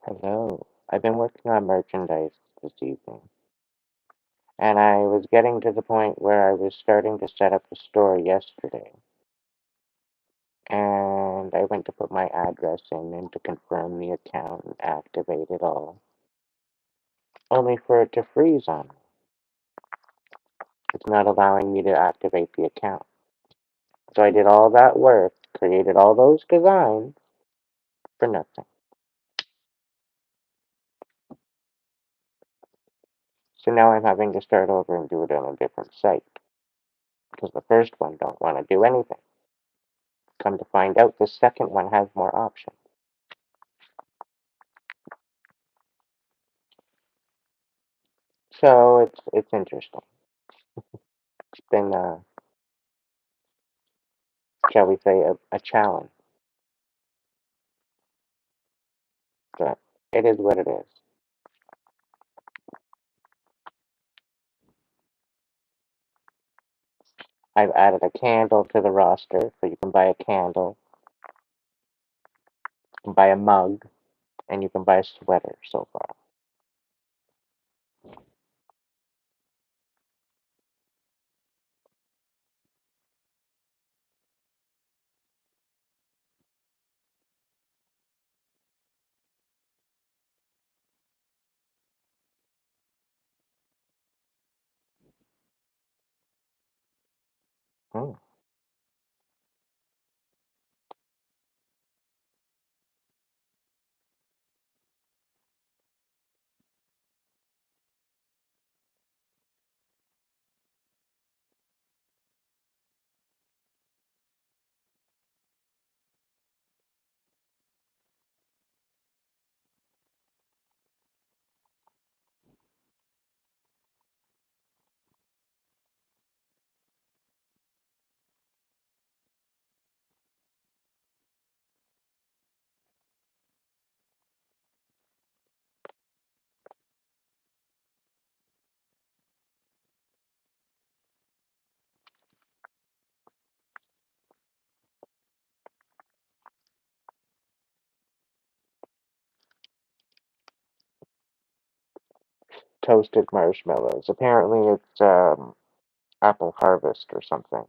Hello. I've been working on merchandise this evening, and I was getting to the point where I was starting to set up the store yesterday, and I went to put my address in and to confirm the account and activate it all, only for it to freeze on me. It's not allowing me to activate the account. So I did all that work, created all those designs for nothing. So now I'm having to start over and do it on a different site, because the first one don't want to do anything. Come to find out, the second one has more options. So it's interesting. It's been, shall we say, a challenge, but it is what it is. I've added a candle to the roster, so you can buy a candle, you can buy a mug, and you can buy a sweater so far. Hmm. Toasted marshmallows. Apparently it's apple harvest or something.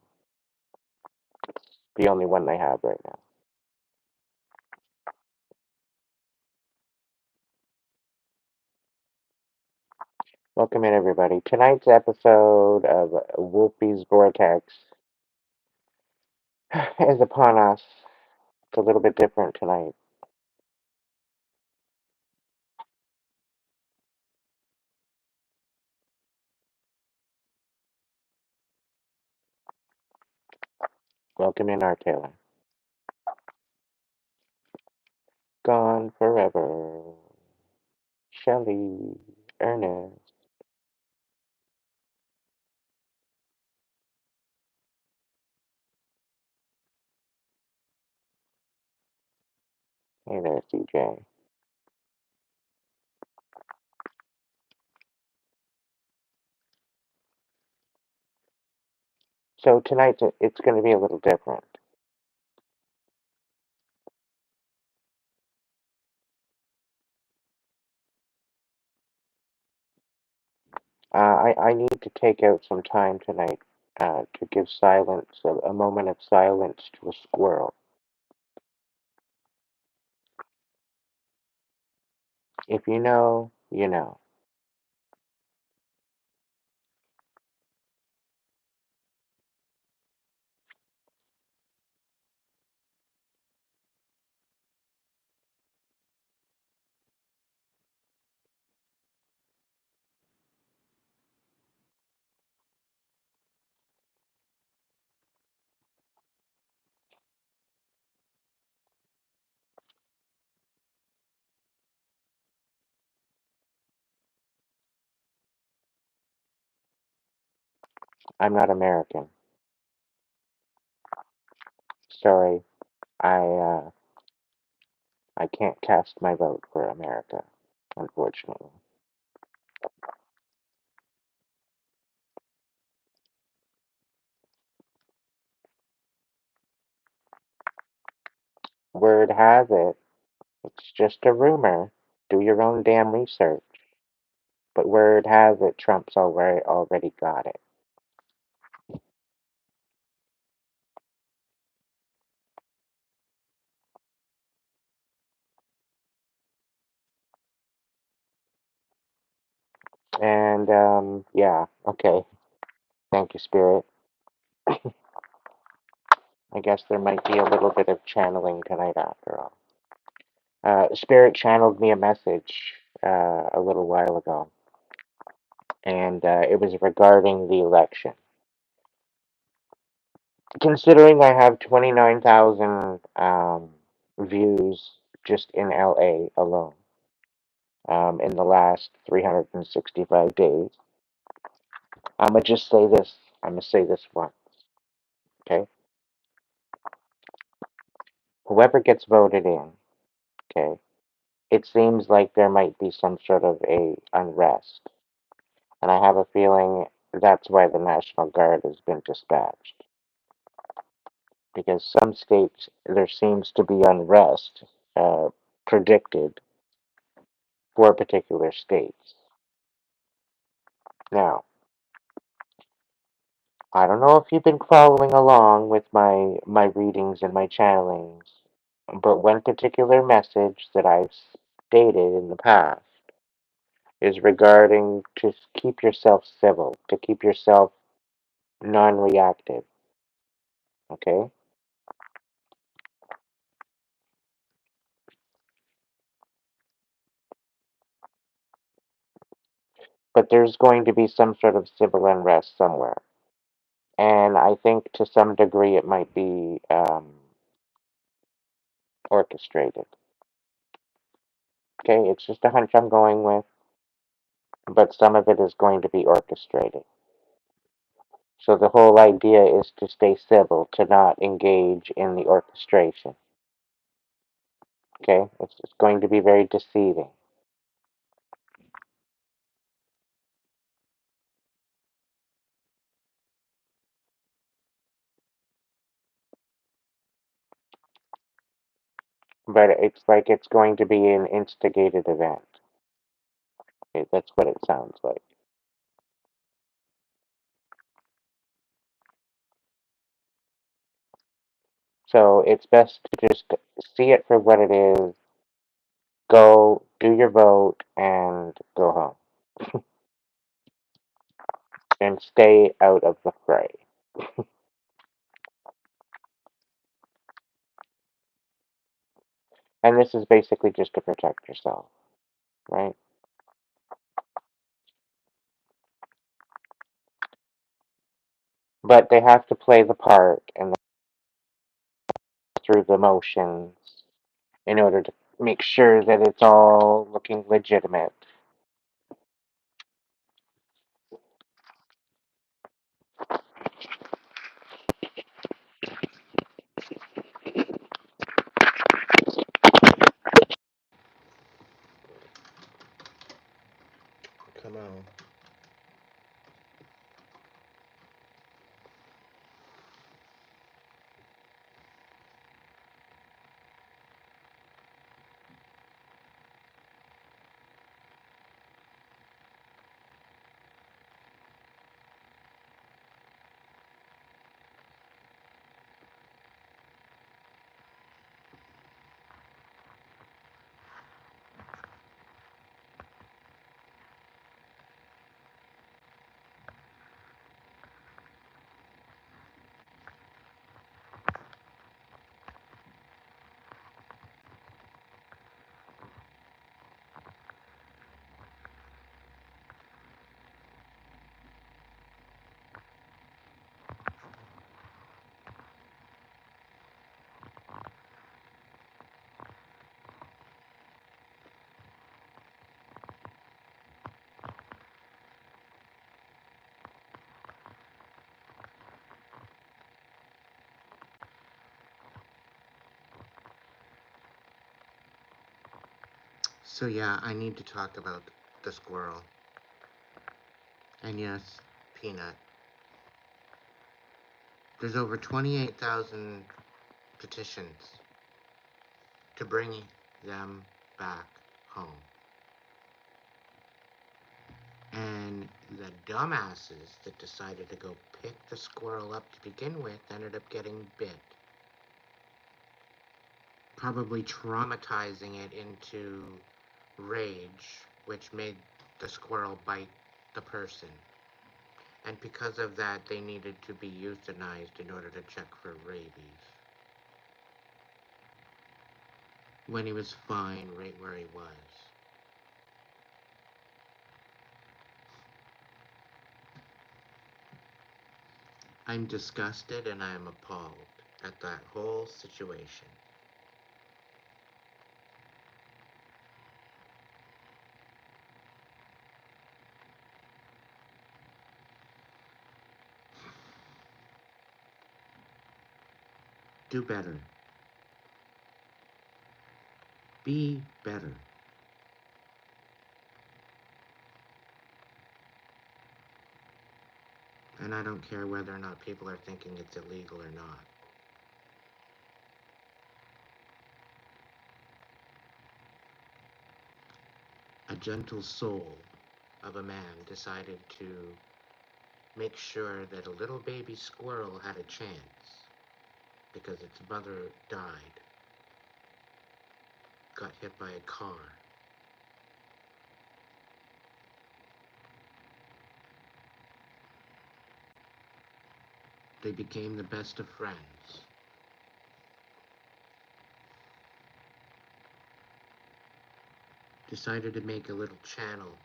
The only one they have right now. Welcome in, everybody. Tonight's episode of Wolfy's Vortex is upon us. It's a little bit different tonight. Welcome in, Art Taylor. Gone forever. Shelley. Ernest. Hey there, CJ. So tonight it's going to be a little different. I need to take out some time tonight to give silence, a moment of silence to a squirrel. If you know, you know. I'm not American. Sorry, I I can't cast my vote for America, unfortunately. Word has it, it's just a rumor. Do your own damn research. But word has it, Trump's already got it. And, yeah, okay. Thank you, Spirit. I guess there might be a little bit of channeling tonight after all. Spirit channeled me a message a little while ago, and it was regarding the election. Considering I have 29,000 views just in LA alone in the last 365 days, I'm going to just say this. I'm going to say this once, okay? Whoever gets voted in, okay, it seems like there might be some sort of a unrest. And I have a feeling that's why the National Guard has been dispatched. Because some states, there seems to be unrest predicted for particular states. Now, I don't know if you've been following along with my readings and my channelings, but one particular message that I've stated in the past is regarding to keep yourself civil, to keep yourself non-reactive, okay? But there's going to be some sort of civil unrest somewhere. And I think to some degree it might be orchestrated. Okay, it's just a hunch I'm going with, but some of it is going to be orchestrated. So the whole idea is to stay civil, to not engage in the orchestration. Okay, it's going to be very deceiving. But it's like it's going to be an instigated event. Okay, that's what it sounds like. So it's best to just see it for what it is, go, do your vote, and go home. And stay out of the fray. And this is basically just to protect yourself, right? But they have to play the part and through the motions in order to make sure that it's all looking legitimate. Come on. So yeah, I need to talk about the squirrel. And yes, Peanut. There's over 28,000 petitions to bring them back home. the dumbasses that decided to go pick the squirrel up to begin with ended up getting bit. Probably traumatizing it into rage, which made the squirrel bite the person. And because of that, they needed to be euthanized in order to check for rabies. When he was fine right where he was. I'm disgusted and I am appalled at that whole situation. Do better. Be better. And I don't care whether or not people are thinking it's illegal or not. A gentle soul of a man decided to make sure that a little baby squirrel had a chance because its mother died, got hit by a car. They became the best of friends. Decided to make a little channel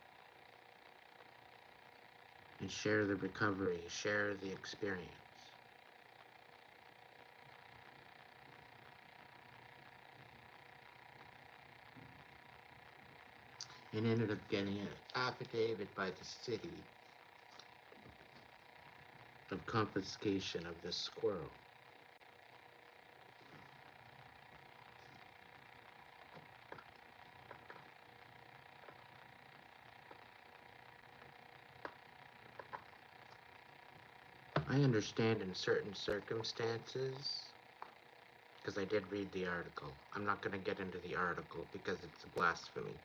and share the recovery, share the experience. And ended up getting an affidavit by the city of confiscation of this squirrel. I understand in certain circumstances, because I did read the article. I'm not going to get into the article because it's a blasphemy.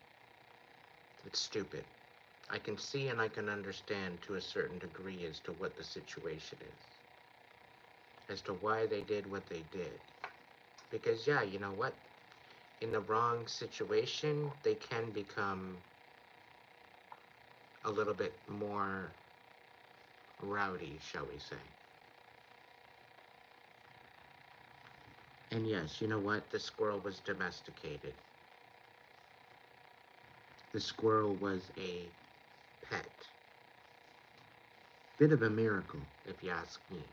It's stupid. I can see and I can understand to a certain degree as to what the situation is. As to why they did what they did. Because, yeah, you know what? In the wrong situation, they can become a little bit more rowdy, shall we say. And yes, you know what? The squirrel was domesticated. The squirrel was a pet. Bit of a miracle, if you ask me.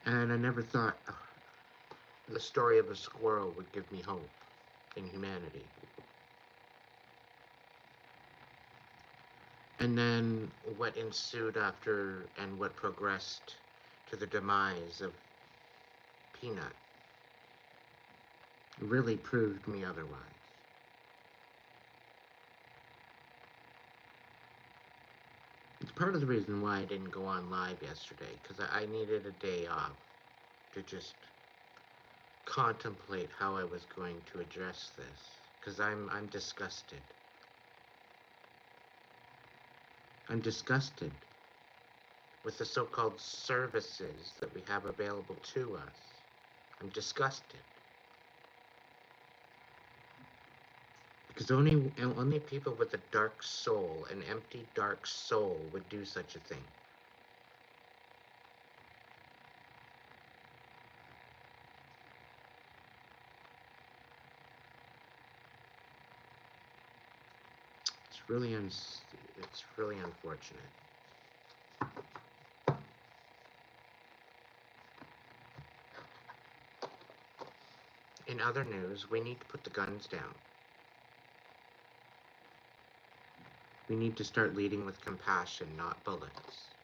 And I never thought the story of a squirrel would give me hope in humanity. And then what ensued after and what progressed to the demise of Peanut really proved me otherwise. It's part of the reason why I didn't go on live yesterday, because I needed a day off to just contemplate how I was going to address this, because I'm disgusted. I'm disgusted with the so-called services that we have available to us. I'm disgusted. Because only people with a dark soul, an empty dark soul, would do such a thing. It's really unfortunate. In other news, we need to put the guns down. We need to start leading with compassion, not bullets.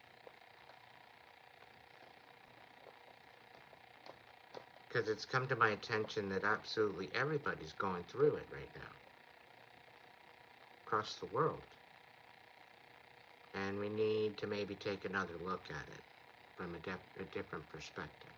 Because it's come to my attention that absolutely everybody's going through it right now. Across the world. And we need to maybe take another look at it from a different perspective.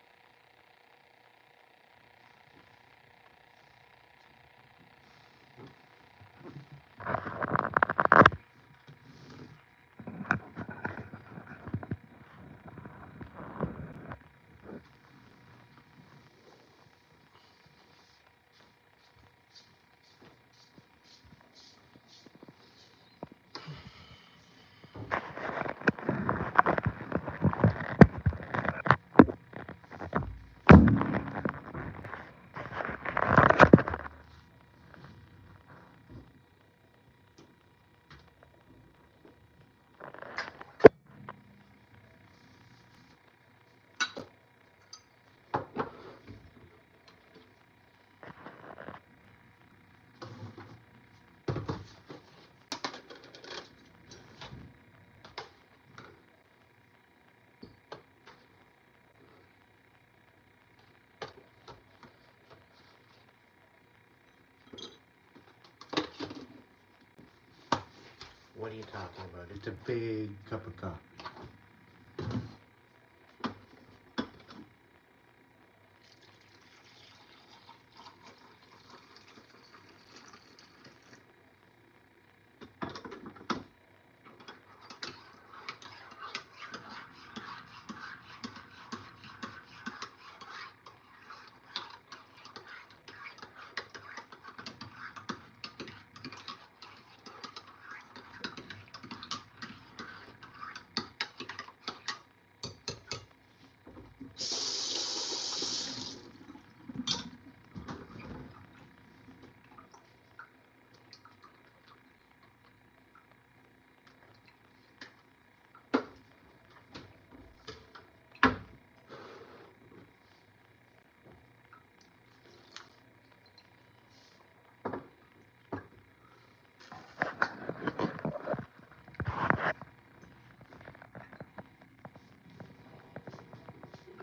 What are you talking about? It's a big cup of coffee.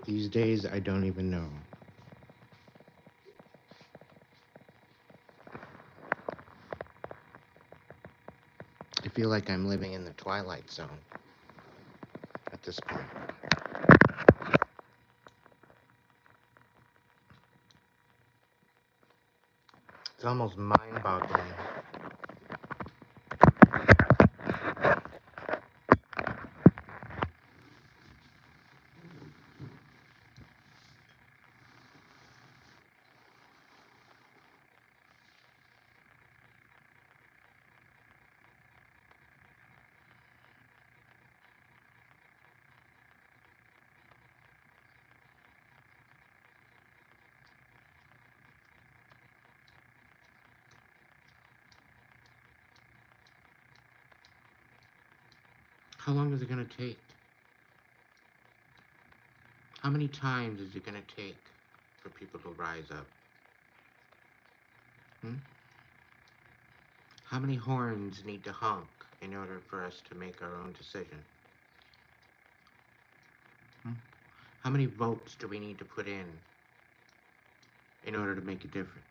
These days, I don't even know. I feel like I'm living in the Twilight Zone at this point. It's almost mind-boggling. How long is it going to take? How many times is it going to take for people to rise up? How many horns need to honk in order for us to make our own decision? How many votes do we need to put in order to make a difference?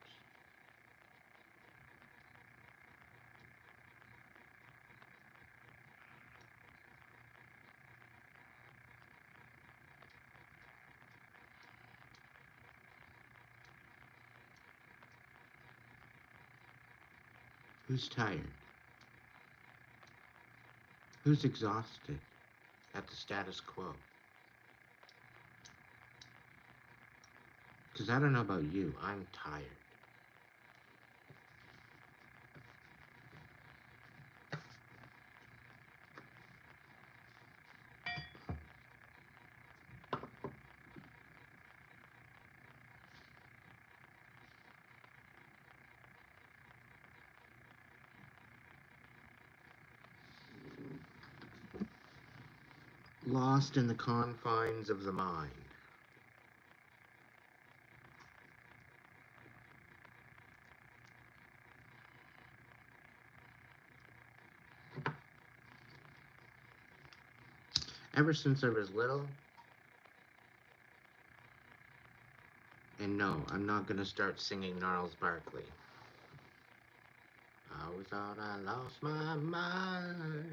Who's tired? Who's exhausted at the status quo? Because I don't know about you, I'm tired. Lost in the confines of the mind. Ever since I was little, and no, I'm not going to start singing Gnarls Barkley. I always thought I lost my mind.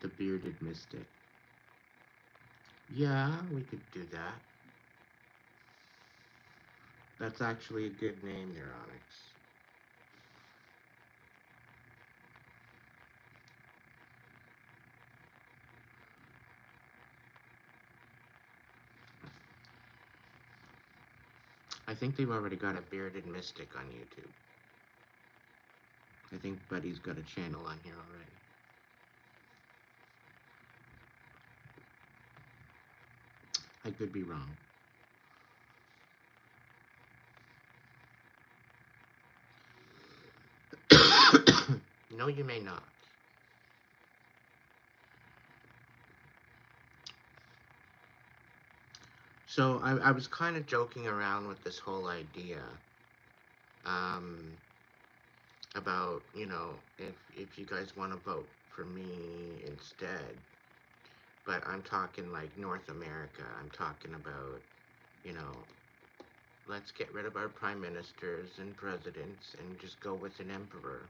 The Bearded Mystic. Yeah, we could do that. That's actually a good name, Neuronics. I think they've already got a Bearded Mystic on YouTube. I think Buddy's got a channel on here already. I could be wrong. No, you may not. So I was kind of joking around with this whole idea about, if you guys want to vote for me instead, But I'm talking like North America. I'm talking about, you know, let's get rid of our prime ministers and presidents and just go with an emperor.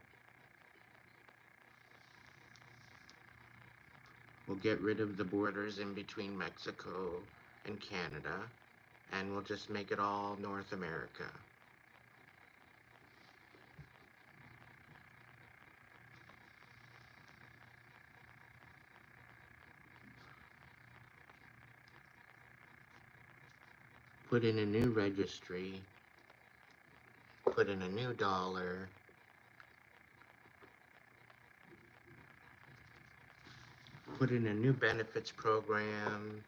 We'll get rid of the borders in between Mexico and Canada, and we'll just make it all North America. Put in a new registry, put in a new dollar, put in a new benefits program,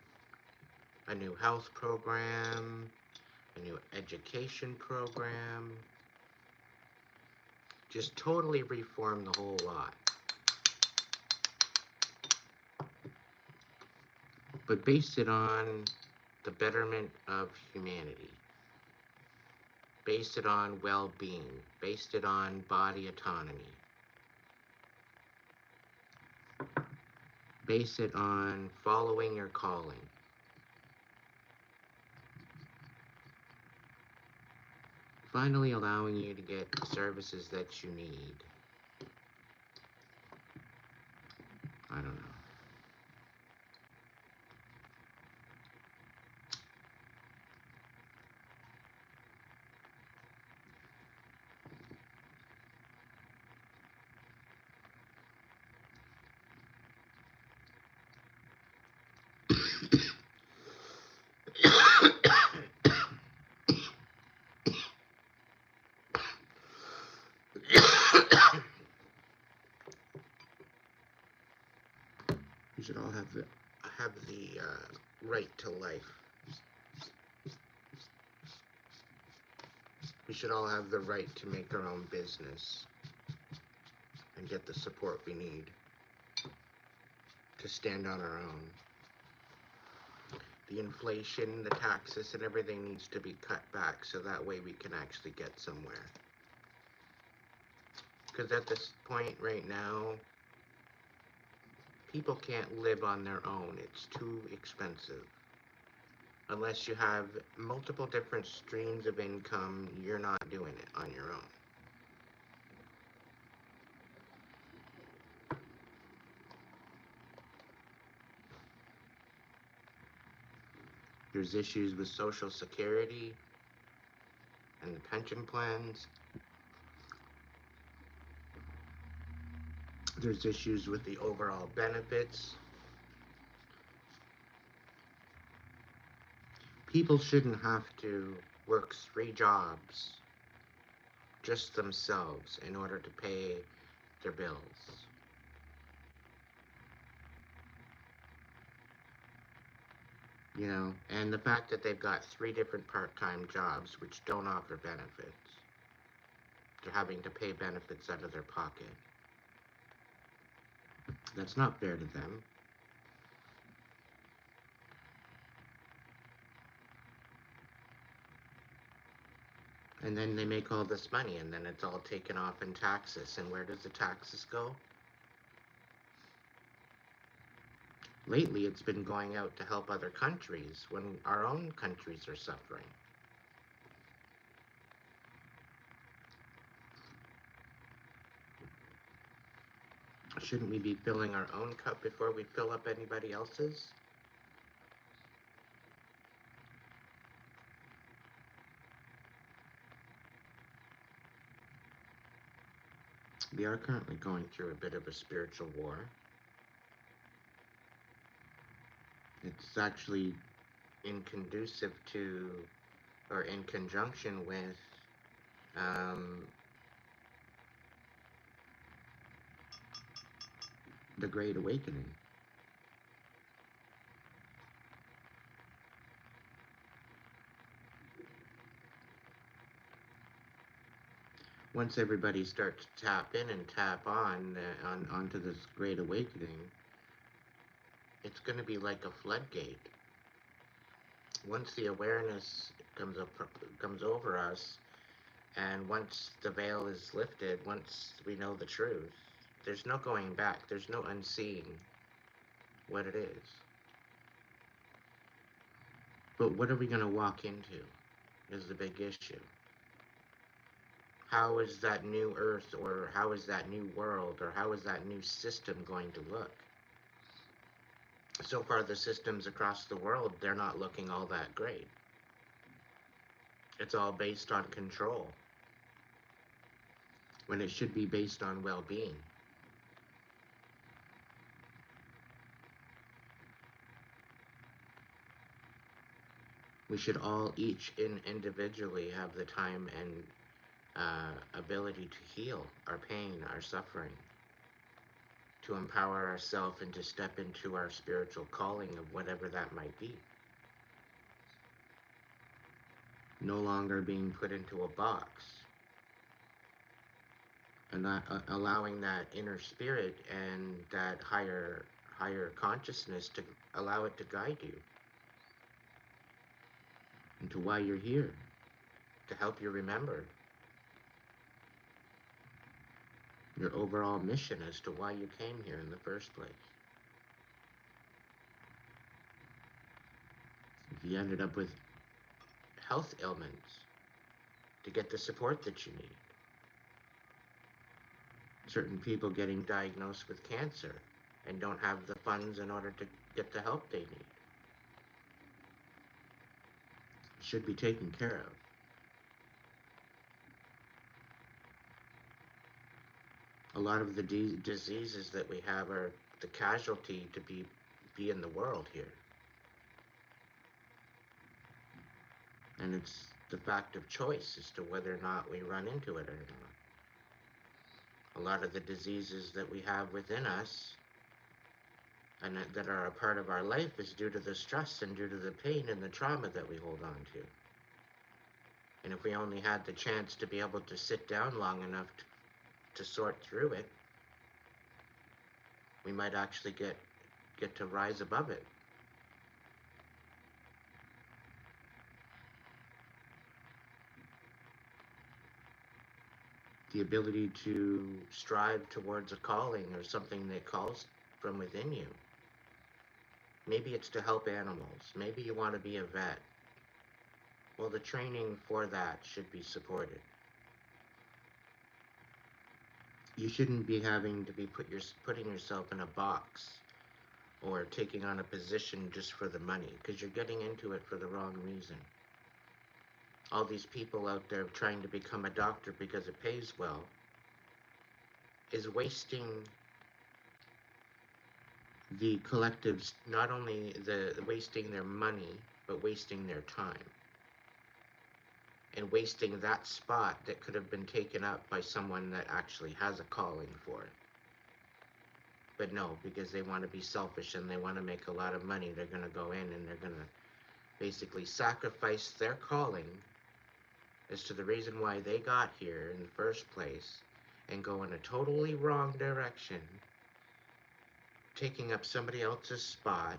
a new health program, a new education program. Just totally reform the whole lot. But base it on the betterment of humanity. Based it on well-being. Based it on body autonomy. Base it on following your calling. Finally allowing you to get the services that you need. I don't know. We should all have the right to life. We should all have the right to make our own business and get the support we need to stand on our own. The inflation, the taxes, and everything needs to be cut back so that way we can actually get somewhere. Because at this point right now, people can't live on their own. It's too expensive. Unless you have multiple different streams of income, you're not doing it on your own. There's issues with Social Security and the pension plans. There's issues with the overall benefits. People shouldn't have to work 3 jobs just themselves in order to pay their bills. You know, and the fact that they've got 3 different part-time jobs which don't offer benefits. They're having to pay benefits out of their pocket. That's not fair to them. And then they make all this money, and then it's all taken off in taxes. And where does the taxes go? Lately, it's been going out to help other countries when our own countries are suffering. Shouldn't we be filling our own cup before we fill up anybody else's? We are currently going through a bit of a spiritual war. It's actually inconducive to, or in conjunction with, the Great Awakening. Once everybody starts to tap in and tap onto this Great Awakening, it's going to be like a floodgate. Once the awareness comes over us, and once the veil is lifted, once we know the truth, there's no going back. There's no unseeing what it is. But what are we going to walk into is the big issue. How is that new earth, or how is that new world, or how is that new system going to look? So far, the systems across the world, they're not looking all that great. It's all based on control, when it should be based on well-being. We should all, each individually, have the time and ability to heal our pain, our suffering, to empower ourselves and to step into our spiritual calling of whatever that might be. No longer being put into a box, and not allowing that inner spirit and that higher consciousness to allow it to guide you into why you're here, to help you remember your overall mission as to why you came here in the first place. If you ended up with health ailments, to get the support that you need. Certain people getting diagnosed with cancer and don't have the funds in order to get the help they need. Should be taken care of. A lot of the diseases that we have are the casualty to be in the world here. And it's the fact of choice as to whether or not we run into it or not. A lot of the diseases that we have within us and that are a part of our life is due to the stress and due to the pain and the trauma that we hold on to. And if we only had the chance to be able to sit down long enough to sort through it, we might actually get to rise above it. The ability to strive towards a calling or something that calls from within you. Maybe it's to help animals. Maybe you want to be a vet. Well, the training for that should be supported. You shouldn't be having to be putting yourself in a box or taking on a position just for the money, because you're getting into it for the wrong reason. All these people out there trying to become a doctor because it pays well is wasting the collectives, not only wasting their money, but wasting their time. And wasting that spot that could have been taken up by someone that actually has a calling for it. But no, because they want to be selfish and they want to make a lot of money, they're going to go in and they're going to basically sacrifice their calling as to the reason why they got here in the first place and go in a totally wrong direction, taking up somebody else's spot,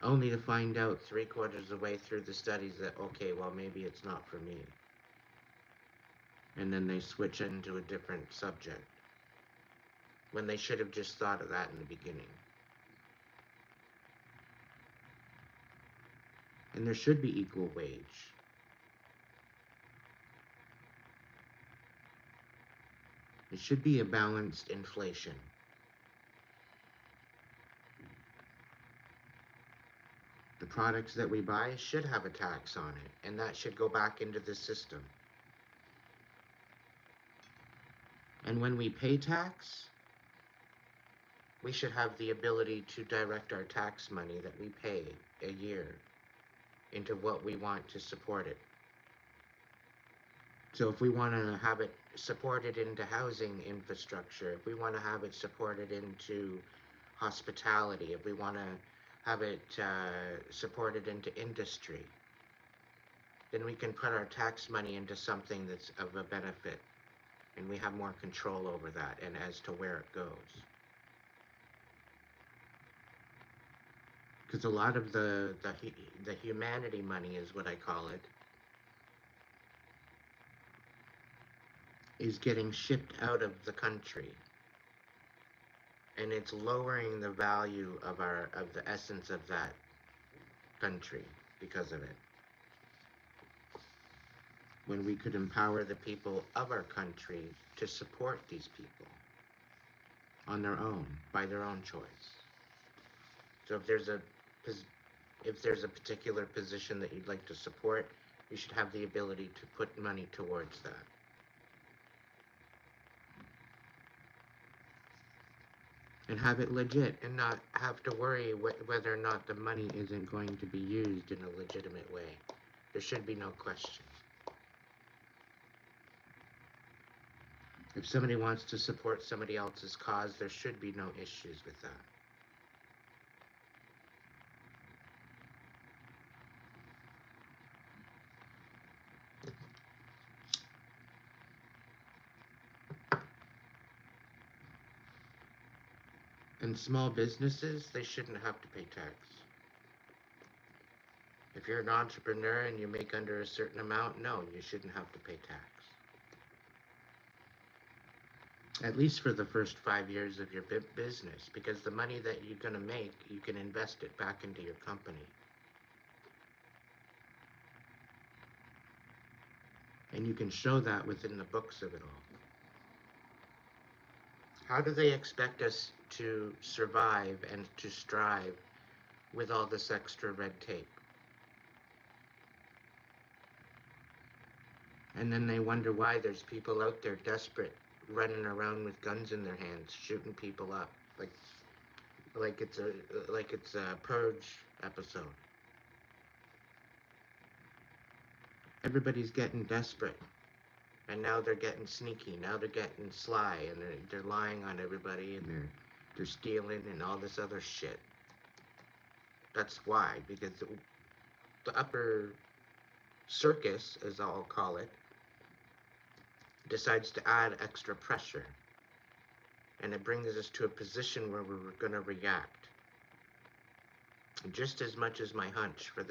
only to find out 3/4 of the way through the studies that, okay, well, maybe it's not for me. And then they switch into a different subject, when they should have just thought of that in the beginning. And there should be equal wage. It should be a balanced inflation. The products that we buy should have a tax on it, and that should go back into the system. And when we pay tax, we should have the ability to direct our tax money that we pay a year into what we want to support it. So if we want to have it supported into housing infrastructure, if we want to have it supported into hospitality, if we want to have it supported into industry, then we can put our tax money into something that's of a benefit, and we have more control over that and as to where it goes. Because a lot of the humanity money, is what I call it, is getting shipped out of the country. And it's lowering the value of the essence of that country because of it. When we could empower the people of our country to support these people on their own, by their own choice. So if there's a particular position that you'd like to support, you should have the ability to put money towards that. And have it legit and not have to worry whether or not the money isn't going to be used in a legitimate way. There should be no question. If somebody wants to support somebody else's cause, there should be no issues with that. And small businesses, they shouldn't have to pay tax. If you're an entrepreneur and you make under a certain amount, no, you shouldn't have to pay tax. At least for the first 5 years of your business, because the money that you're going to make, you can invest it back into your company. And you can show that within the books of it all. How do they expect us to survive and to strive with all this extra red tape? And then they wonder why there's people out there desperate, running around with guns in their hands, shooting people up, like it's a purge episode. Everybody's getting desperate, and now they're getting sneaky. Now they're getting sly, and they're lying on everybody, and they're stealing and all this other shit. That's why, because the upper circus, as I'll call it, decides to add extra pressure, and it brings us to a position where we're going to react. Just as much as my hunch for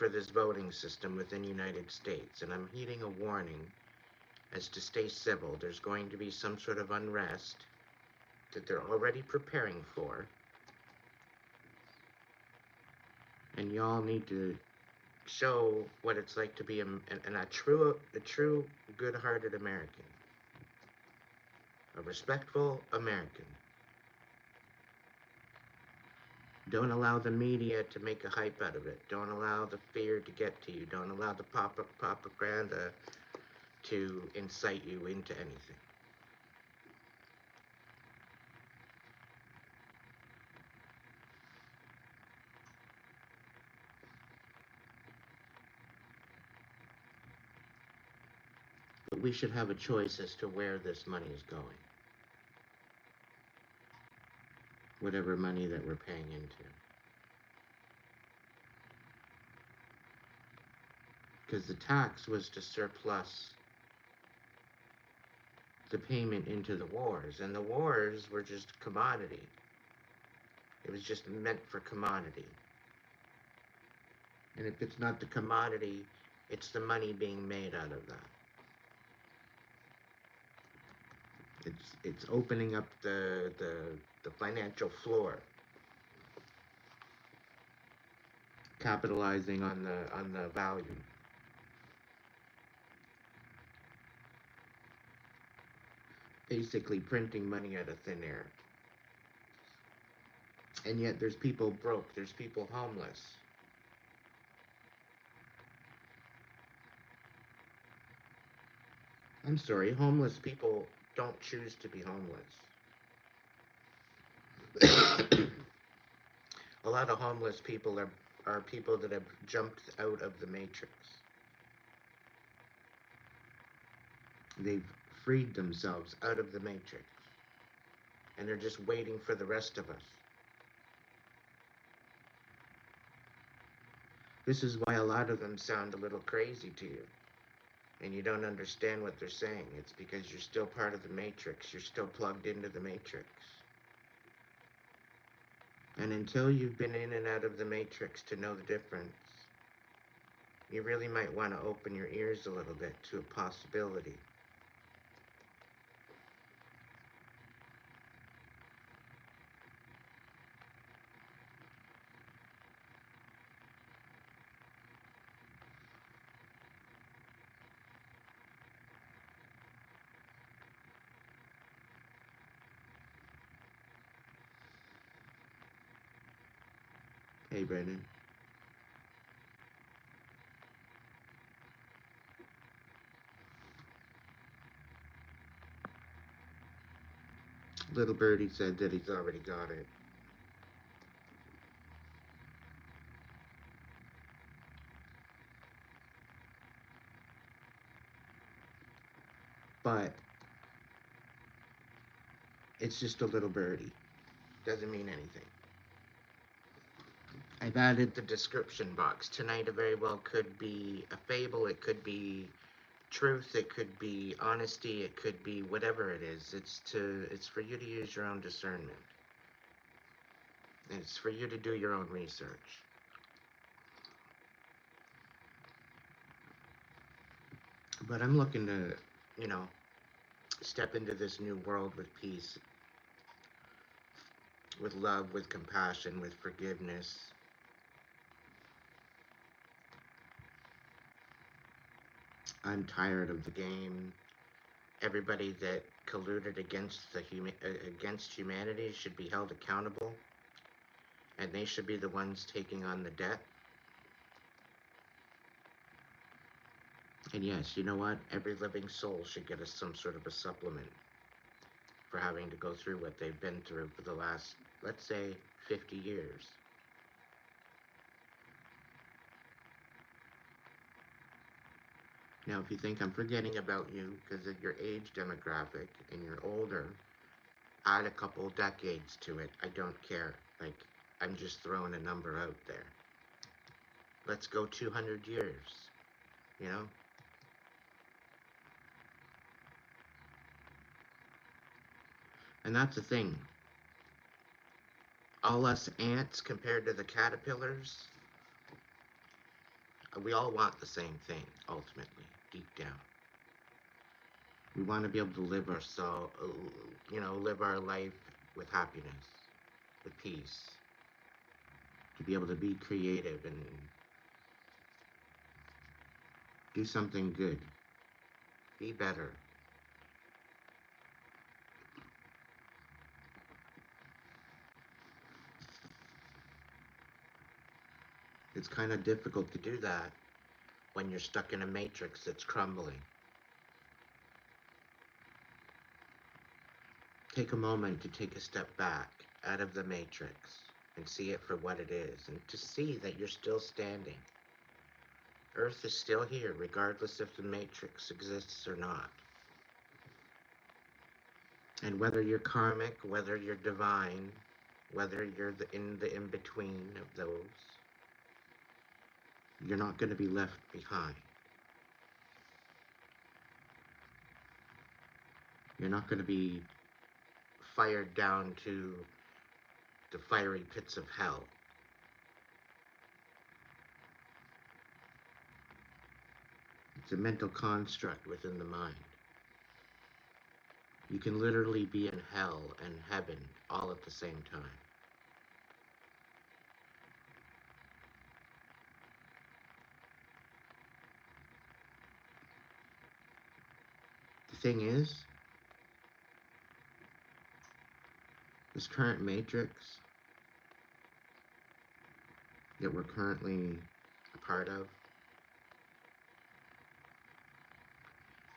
this voting system within the United States, and I'm heeding a warning as to stay civil. There's going to be some sort of unrest that they're already preparing for, and y'all need to show what it's like to be a true good-hearted American, a respectful American. Don't allow the media to make a hype out of it. Don't allow the fear to get to you. Don't allow the propaganda to incite you into anything. But we should have a choice as to where this money is going. Whatever money that we're paying into. Because the tax was to surplus the payment into the wars, and the wars were just commodity. It was just meant for commodity. And if it's not the commodity, it's the money being made out of that. It's opening up the financial floor, capitalizing on the value. Basically printing money out of thin air. And yet there's people broke, there's people homeless. I'm sorry, homeless people don't choose to be homeless. A lot of homeless people are people that have jumped out of the matrix. They've freed themselves out of the matrix. And they're just waiting for the rest of us. This is why a lot of them sound a little crazy to you. And you don't understand what they're saying. It's because you're still part of the matrix. You're still plugged into the matrix. And until you've been in and out of the matrix to know the difference, you really might want to open your ears a little bit to a possibility. Hey, Brennan. Little birdie said that he's already got it. But it's just a little birdie. Doesn't mean anything. I've added the description box. Tonight it very well could be a fable, it could be truth, it could be honesty, it could be whatever it is. It's for you to use your own discernment. It's for you to do your own research. But I'm looking to, you know, step into this new world with peace, with love, with compassion, with forgiveness. I'm tired of the game. Everybody that colluded against humanity should be held accountable, and they should be the ones taking on the debt. And yes, you know what? Every living soul should get some sort of a supplement for having to go through what they've been through for the last, let's say, 50 years. Now, if you think I'm forgetting about you because of your age demographic and you're older, add a couple decades to it. I don't care. Like, I'm just throwing a number out there. Let's go 200 years, you know? And that's the thing. All us ants compared to the caterpillars, we all want the same thing, ultimately, deep down. We want to be able to live our soul, live our life with happiness, with peace, to be able to be creative and do something good, be better. It's kind of difficult to do that when you're stuck in a matrix that's crumbling. Take a moment to take a step back out of the matrix and see it for what it is, and to see that you're still standing. Earth is still here, regardless if the matrix exists or not. And whether you're karmic, whether you're divine, whether you're in the in-between of those, you're not going to be left behind. You're not going to be fired down to the fiery pits of hell. It's a mental construct within the mind. You can literally be in hell and heaven all at the same time. The thing is, this current matrix that we're currently a part of,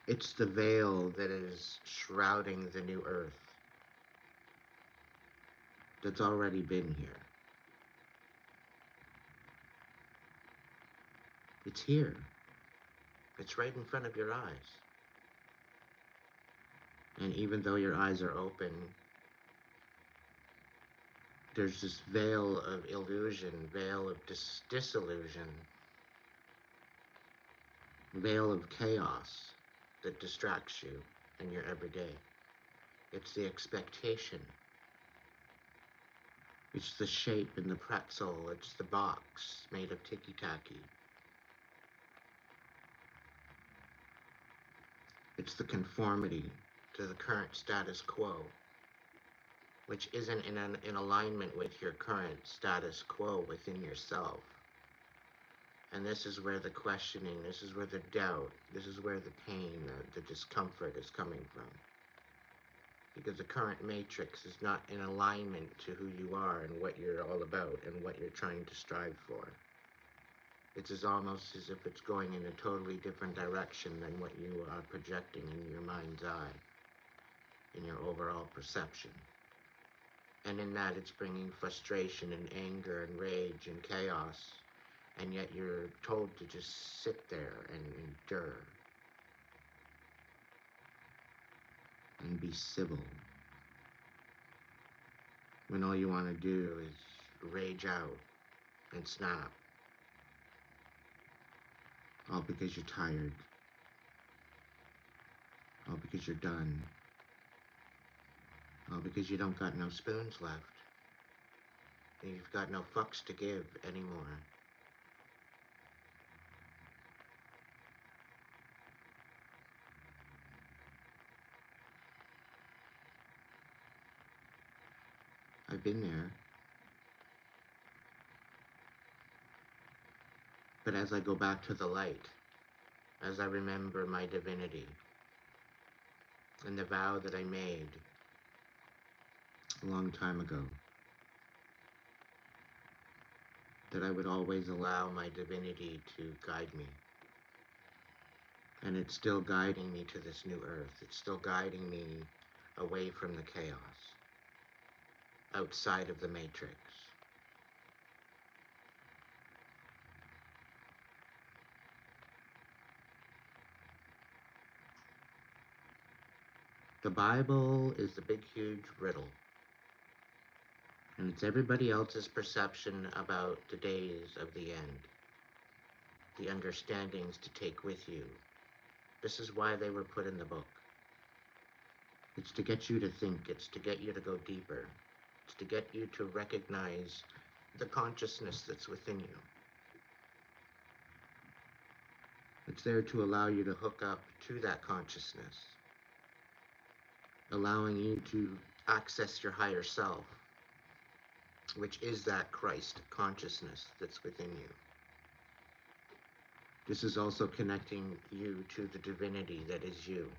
it's the veil that is shrouding the new earth that's already been here. It's here. It's right in front of your eyes. And even though your eyes are open, there's this veil of illusion, veil of disillusion, veil of chaos that distracts you in your everyday. It's the expectation. It's the shape in the pretzel. It's the box made of ticky-tacky. It's the conformity to the current status quo, which isn't in alignment with your current status quo within yourself. And this is where the questioning, this is where the doubt, this is where the pain, the discomfort is coming from. because the current matrix is not in alignment to who you are and what you're all about and what you're trying to strive for. It's almost as if it's going in a totally different direction than what you are projecting in your mind's eye, in your overall perception. And in that, it's bringing frustration and anger and rage and chaos, and yet you're told to just sit there and endure and be civil, when all you want to do is rage out and snap, all because you're tired, all because you're done, all because you don't got no spoons left, and you've got no fucks to give anymore. I've been there. But as I go back to the light, as I remember my divinity and the vow that I made a long time ago, that I would always allow my divinity to guide me. And it's still guiding me to this new earth. It's still guiding me away from the chaos, outside of the matrix. The Bible is the big, huge riddle. And it's everybody else's perception about the days of the end, the understandings to take with you. This is why they were put in the book. It's to get you to think. It's to get you to go deeper. It's to get you to recognize the consciousness that's within you. It's there to allow you to hook up to that consciousness, allowing you to access your higher self, which is that Christ consciousness that's within you. This is also connecting you to the divinity that is you.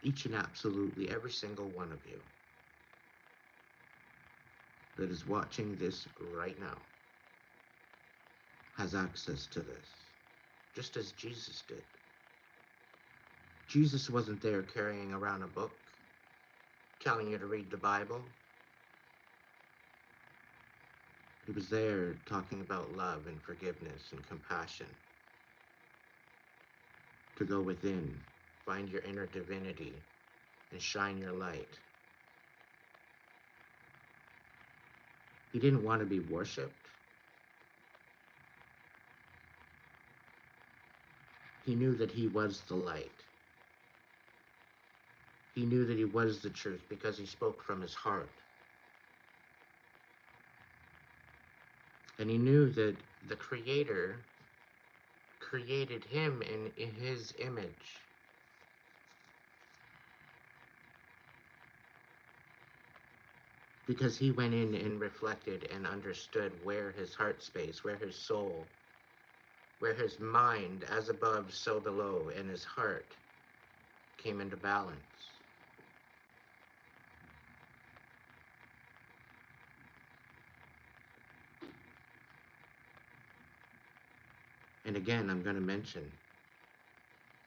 Each and absolutely every single one of you that is watching this right now has access to this, just as Jesus did. Jesus wasn't there carrying around a book, telling you to read the Bible. He was there talking about love and forgiveness and compassion. To go within, find your inner divinity, and shine your light. He didn't want to be worshipped. He knew that he was the light. He knew that he was the truth because he spoke from his heart. And he knew that the Creator created him in his image. Because he went in and reflected and understood where his heart space, where his soul, where his mind, as above, so below, and his heart came into balance. And again, I'm going to mention,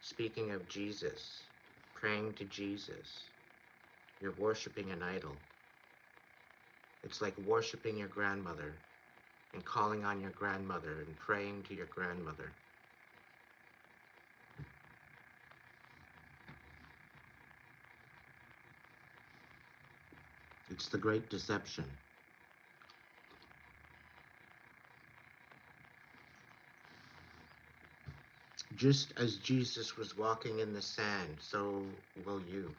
speaking of Jesus, praying to Jesus, you're worshiping an idol. It's like worshiping your grandmother and calling on your grandmother and praying to your grandmother. It's the great deception. Just as Jesus was walking in the sand, so will you.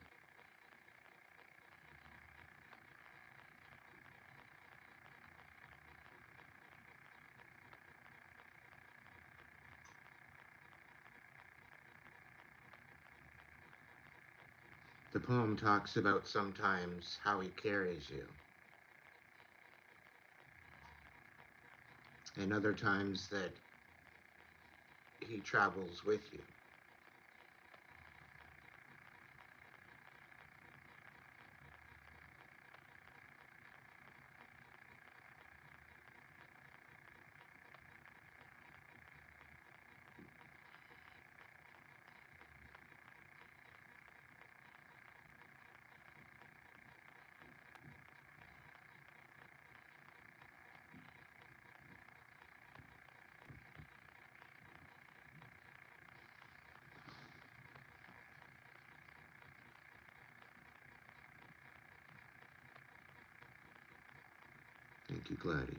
The poem talks about sometimes how he carries you, and other times that he travels with you. Thank you, Gladys.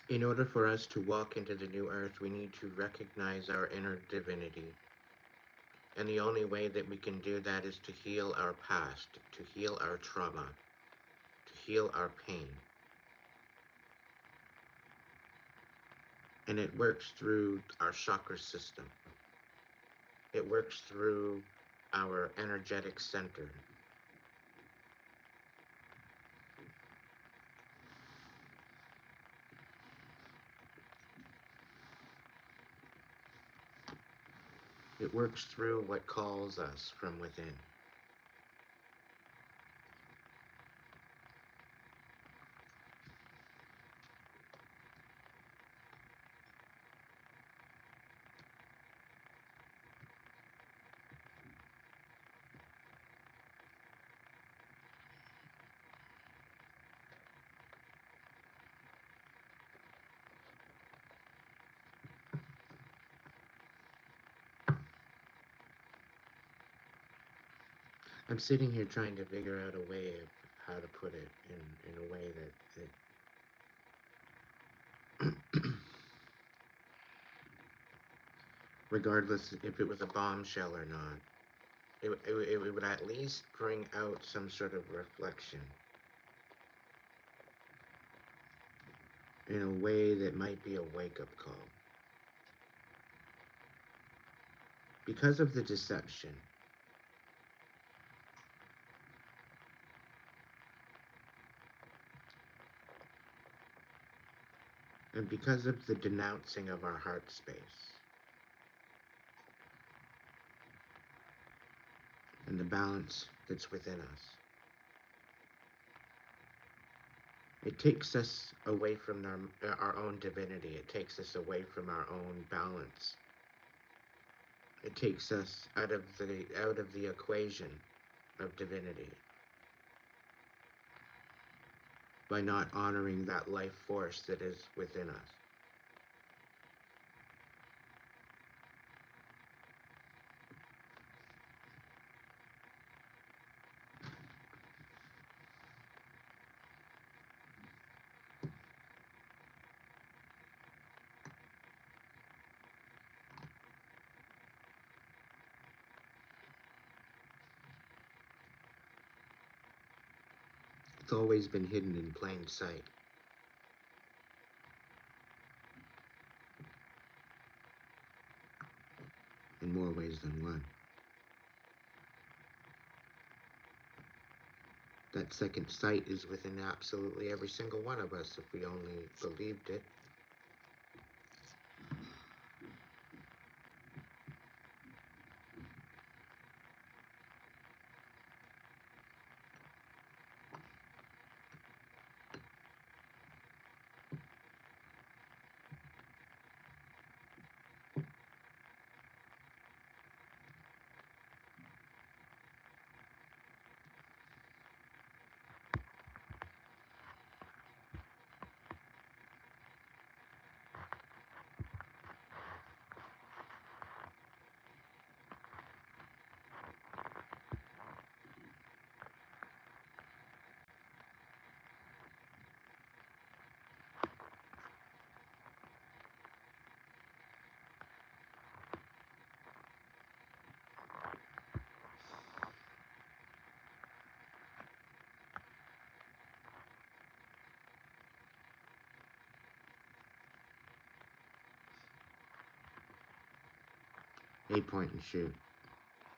In order for us to walk into the new earth, we need to recognize our inner divinity. And the only way that we can do that is to heal our past, to heal our trauma, to heal our pain. And it works through our chakra system. It works through our energetic center. It works through what calls us from within. I'm sitting here trying to figure out a way of how to put it in a way that regardless if it was a bombshell or not, it would at least bring out some sort of reflection in a way that might be a wake-up call. Because of the deception, and because of the denouncing of our heart space, and the balance that's within us, it takes us away from our own divinity. It takes us away from our own balance. It takes us out of the equation of divinity by not honoring that life force that is within us. It's always been hidden in plain sight. In more ways than one. That second sight is within absolutely every single one of us if we only believed it. 8-point and shoot.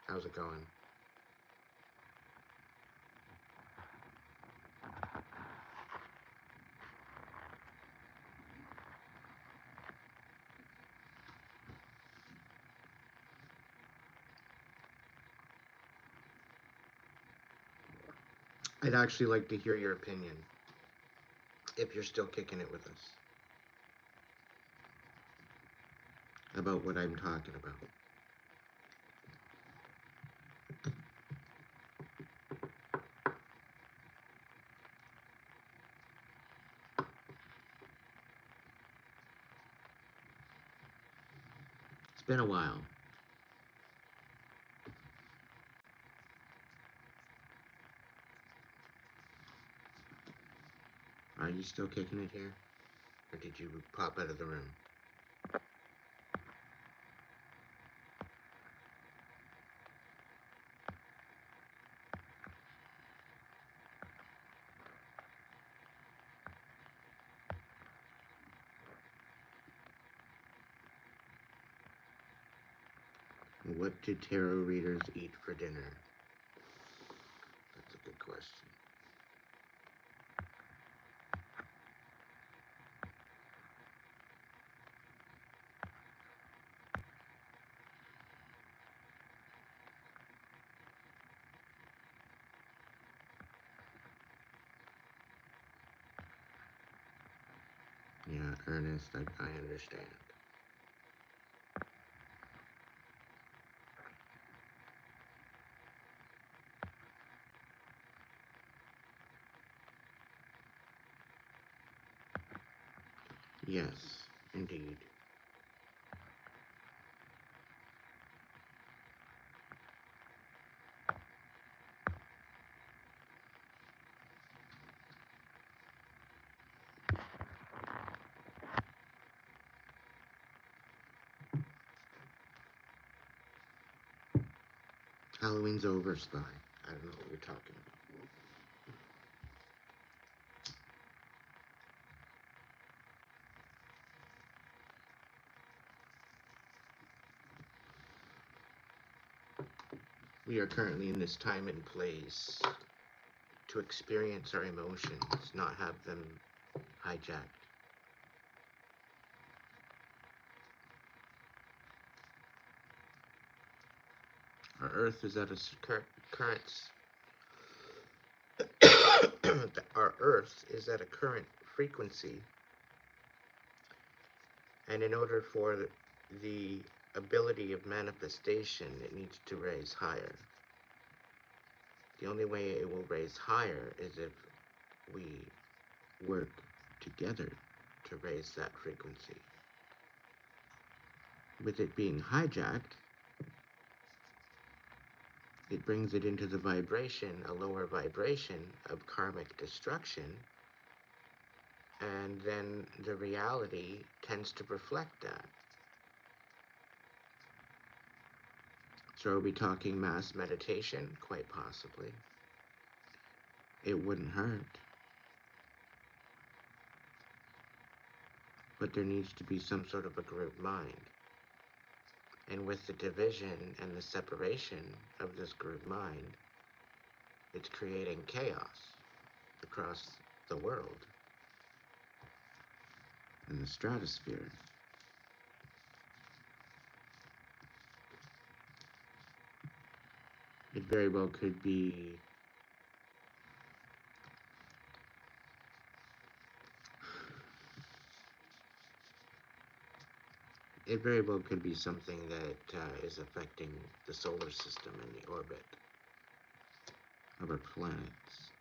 How's it going? I'd actually like to hear your opinion, if you're still kicking it with us, about what I'm talking about. It's been a while. Are you still kicking it here? Or did you pop out of the room? What do tarot readers eat for dinner? That's a good question. Yeah, Ernest, I understand. Yes, indeed. Halloween's over, Spy. I don't know what you're talking about. We are currently in this time and place to experience our emotions, not have them hijacked. Our Earth is at a current. Our Earth is at a current frequency, and in order for the ability of manifestation, it needs to raise higher. The only way it will raise higher is if we work together to raise that frequency. With it being hijacked, it brings it into the vibration, a lower vibration of karmic destruction, and then the reality tends to reflect that. So are we talking mass meditation? Quite possibly. It wouldn't hurt. But there needs to be some sort of a group mind. And with the division and the separation of this group mind, it's creating chaos across the world and the stratosphere. It very well could be something that is affecting the solar system and the orbit of our planets.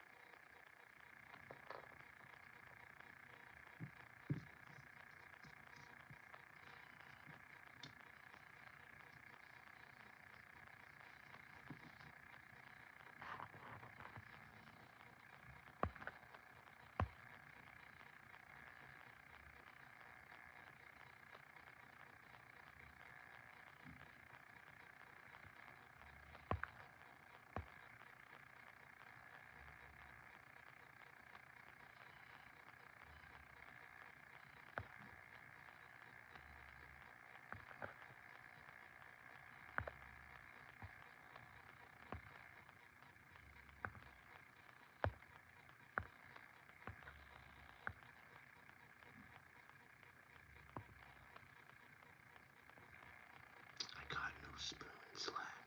I got no spoons left.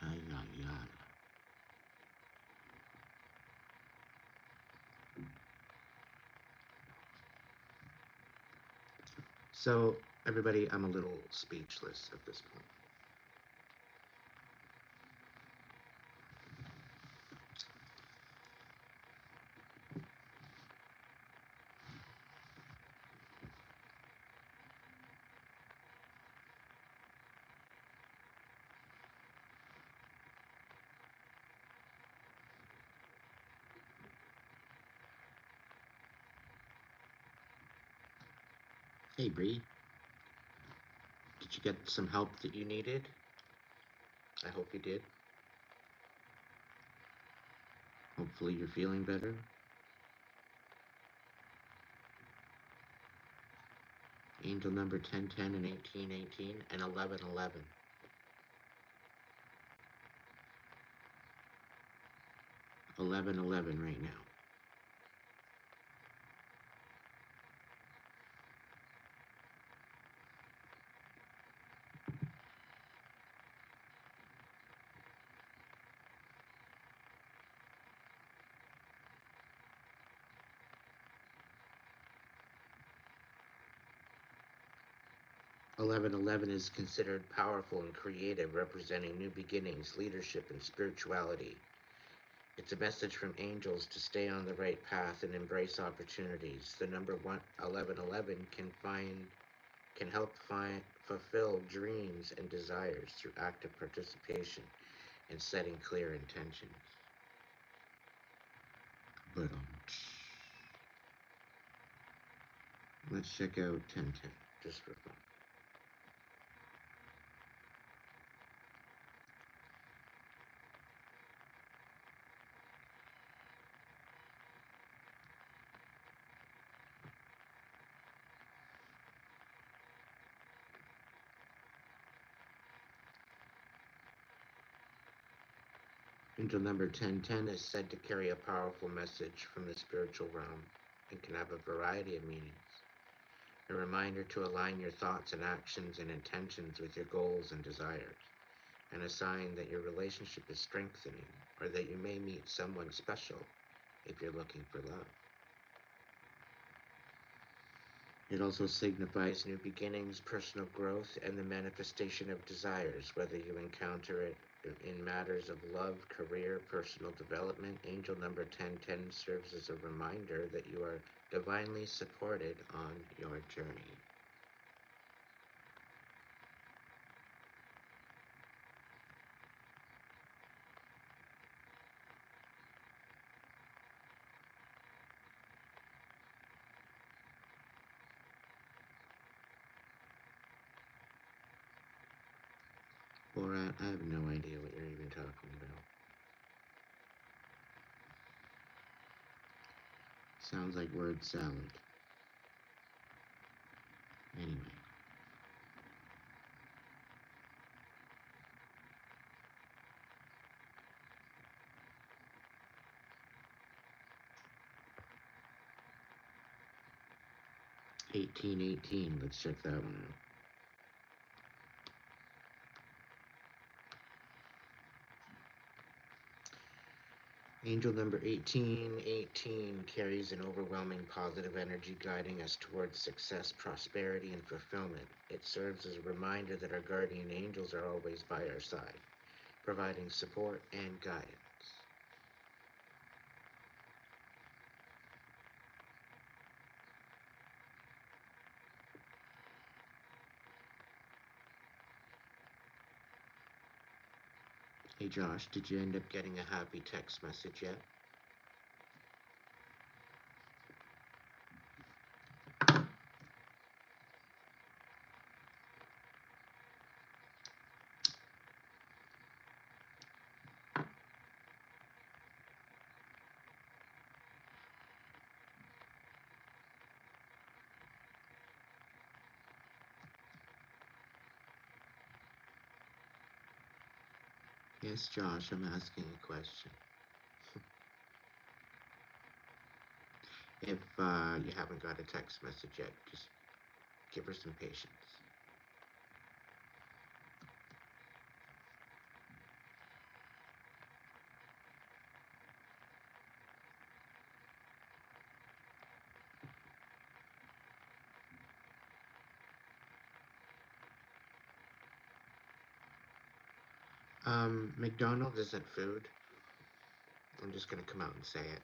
Ay, ay, ay. So, everybody, I'm a little speechless at this point. Hey, Bree, did you get some help that you needed? I hope you did. Hopefully, you're feeling better. Angel number 1010 and 1818 and 1111. 1111 right now. 1111 is considered powerful and creative, representing new beginnings, leadership, and spirituality. It's a message from angels to stay on the right path and embrace opportunities. The number 1111 can help fulfill dreams and desires through active participation and setting clear intentions. But let's check out 1010 just for fun. Angel number 1010 is said to carry a powerful message from the spiritual realm and can have a variety of meanings. A reminder to align your thoughts and actions and intentions with your goals and desires, and a sign that your relationship is strengthening or that you may meet someone special if you're looking for love. It also signifies new beginnings, personal growth, and the manifestation of desires, whether you encounter it in matters of love, career, personal development. Angel number 1010 serves as a reminder that you are divinely supported on your journey. Borat, I have no idea what you're even talking about. Sounds like word salad. Anyway. $18.18. Let's check that one out. Angel number 1818 carries an overwhelming positive energy guiding us towards success, prosperity, and fulfillment. It serves as a reminder that our guardian angels are always by our side, providing support and guidance. Hey Josh, did you end up getting a happy text message yet? Yes, Josh, I'm asking a question. If you haven't got a text message yet, just give her some patience. McDonald's isn't food. I'm just gonna come out and say it.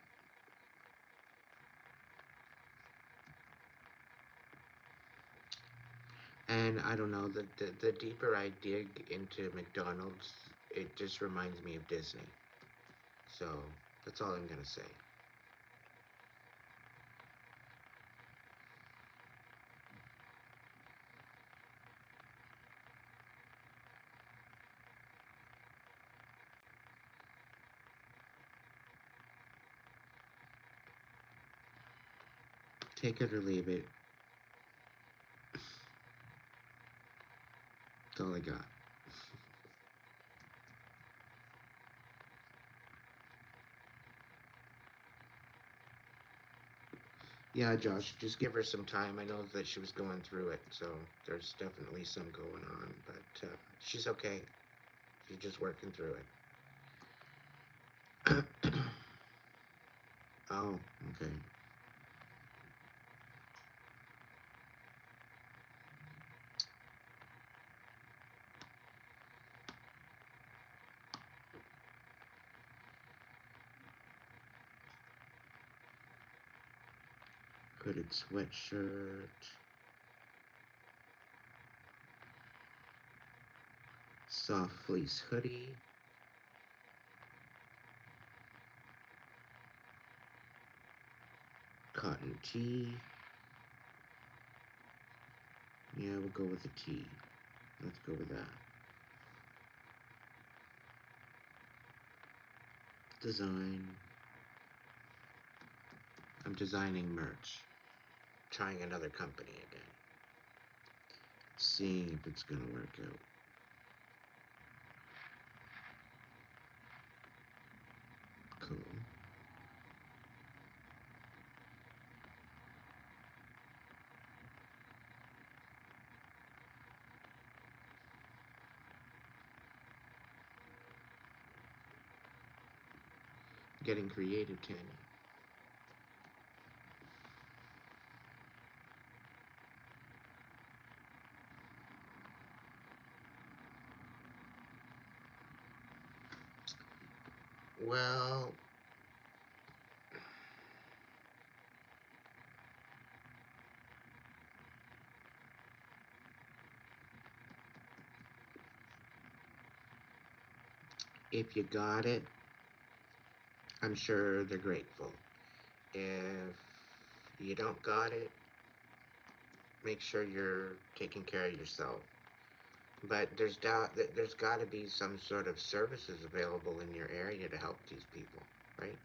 And I don't know, the deeper I dig into McDonald's, it just reminds me of Disney. So that's all I'm gonna say. Take it or leave it. That's all I got. Yeah, Josh, just give her some time. I know that she was going through it, so there's definitely some going on, but she's okay. She's just working through it. Oh, okay. Hooded sweatshirt, soft fleece hoodie, cotton tee. Yeah, we'll go with the tee. Let's go with that. Design. I'm designing merch. Trying another company again. Seeing if it's gonna work out. Cool. Getting creative, Tanya. Well, if you got it, I'm sure they're grateful. If you don't got it, make sure you're taking care of yourself. But there's got to be some sort of services available in your area to help these people, right?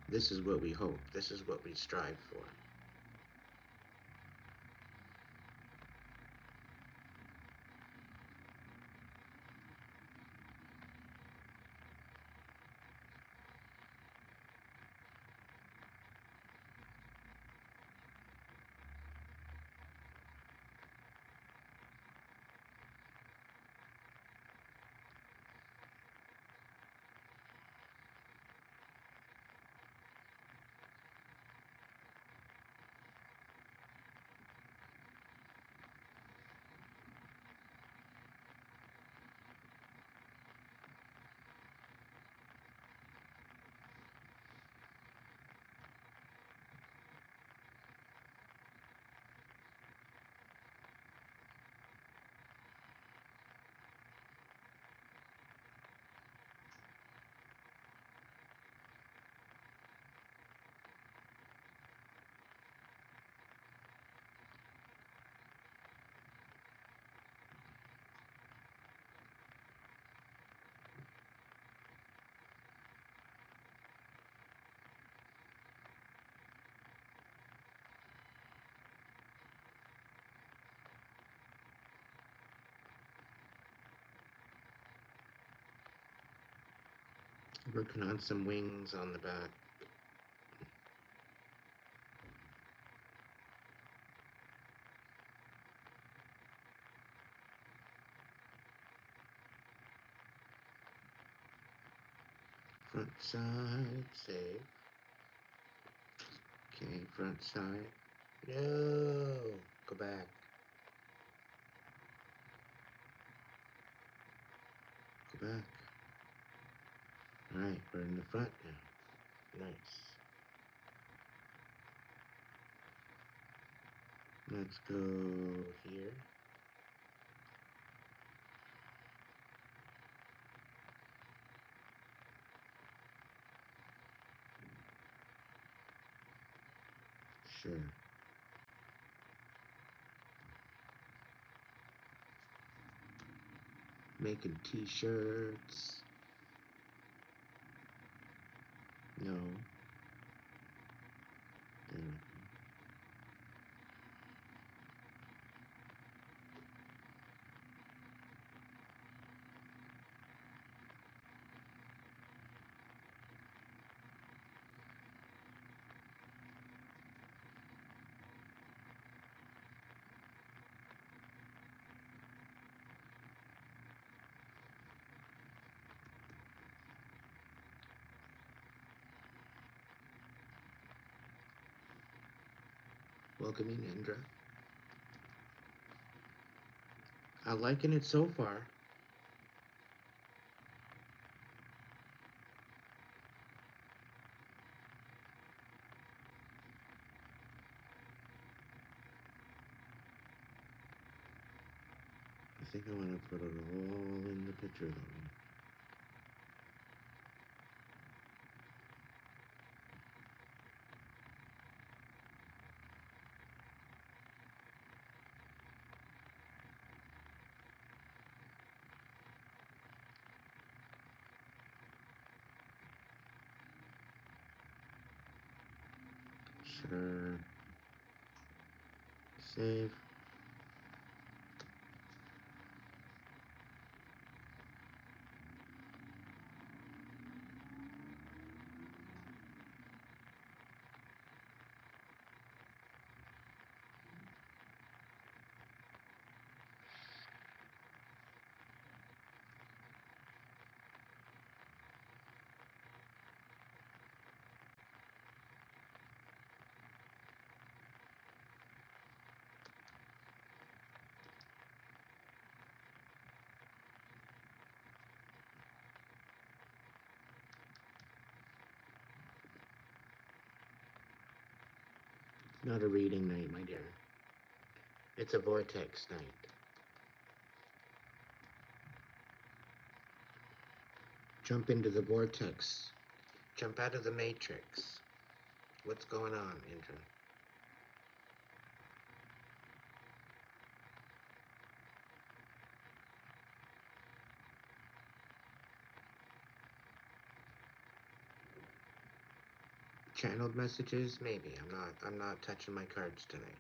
This is what we hope. This is what we strive for. Working on some wings on the back. Front side, save. Okay, front side. No, go back, go back. All right, we're in the front now. Nice. Let's go here. Sure. Making t-shirts. No. And welcoming Indra. I liking it so far. I think I want to put it all in the picture though. Sure. Save. Not a reading night, my dear. It's a vortex night. Jump into the vortex. Jump out of the matrix. What's going on, Indra? Channeled messages? Maybe. I'm not touching my cards tonight.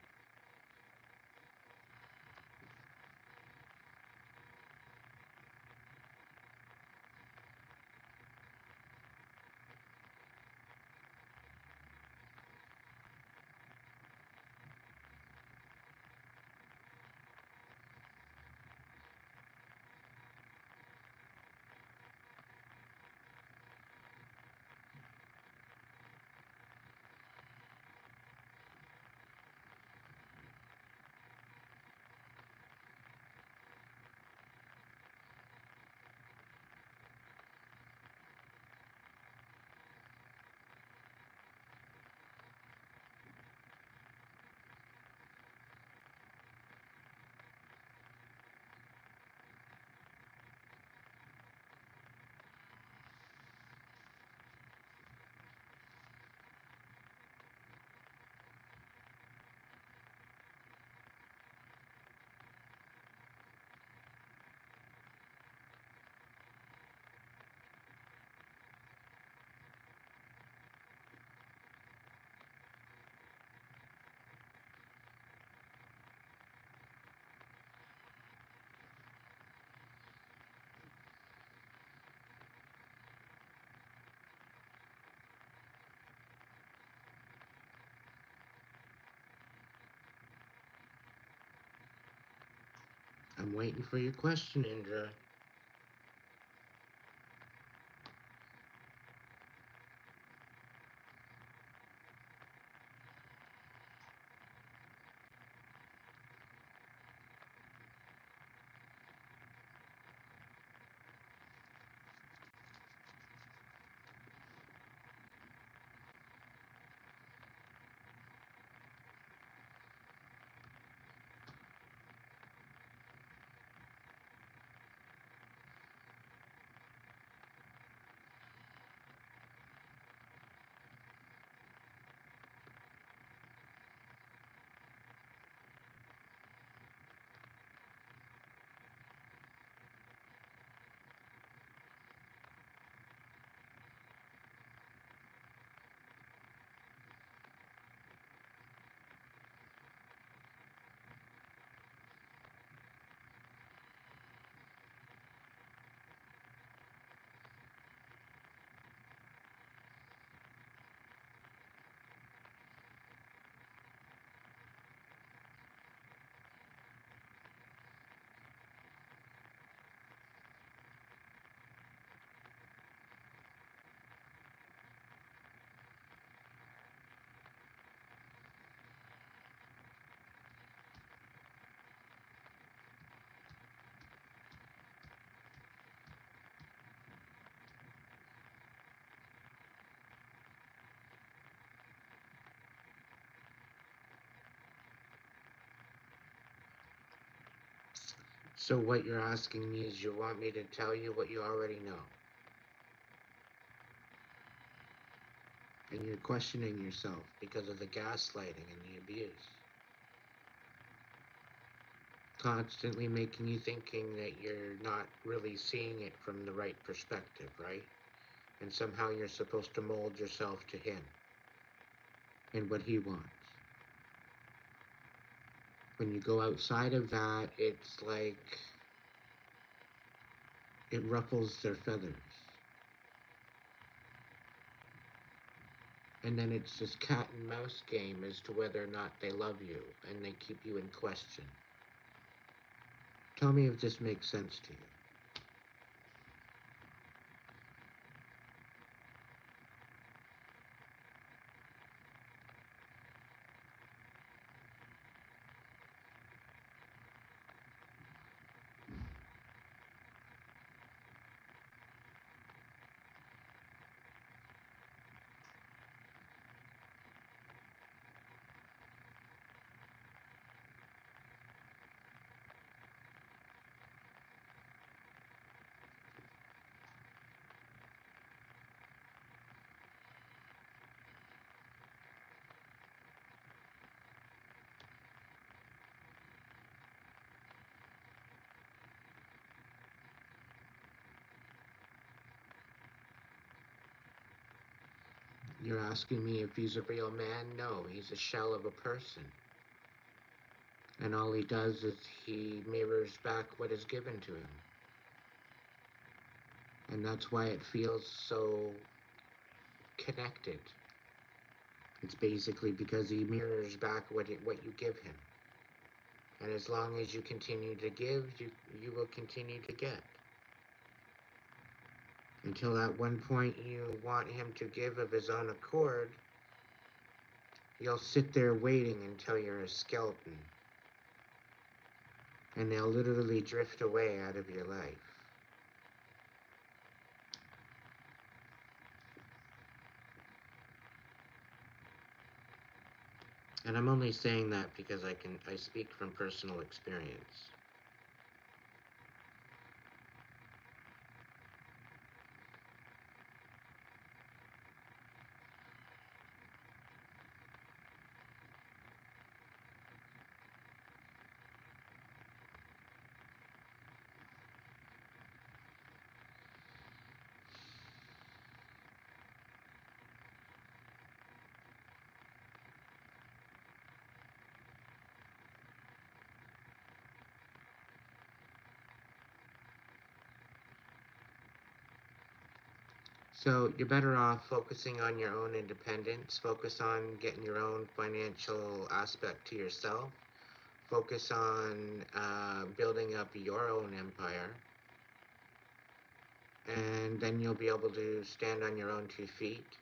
I'm waiting for your question, Indra. So what you're asking me is you want me to tell you what you already know. And you're questioning yourself because of the gaslighting and the abuse. Constantly making you thinking that you're not really seeing it from the right perspective, right? And somehow you're supposed to mold yourself to him and what he wants. When you go outside of that, it's like it ruffles their feathers. And then it's this cat and mouse game as to whether or not they love you, and they keep you in question. Tell me if this makes sense to you. You're asking me if he's a real man? No, he's a shell of a person. And all he does is he mirrors back what is given to him. And that's why it feels so connected. It's basically because he mirrors back what you give him. And as long as you continue to give, you will continue to get. Until at one point you want him to give of his own accord, you'll sit there waiting until you're a skeleton. And they'll literally drift away out of your life. And I'm only saying that because I speak from personal experience. So you're better off focusing on your own independence, focus on getting your own financial aspect to yourself, focus on building up your own empire, and then you'll be able to stand on your own 2 feet,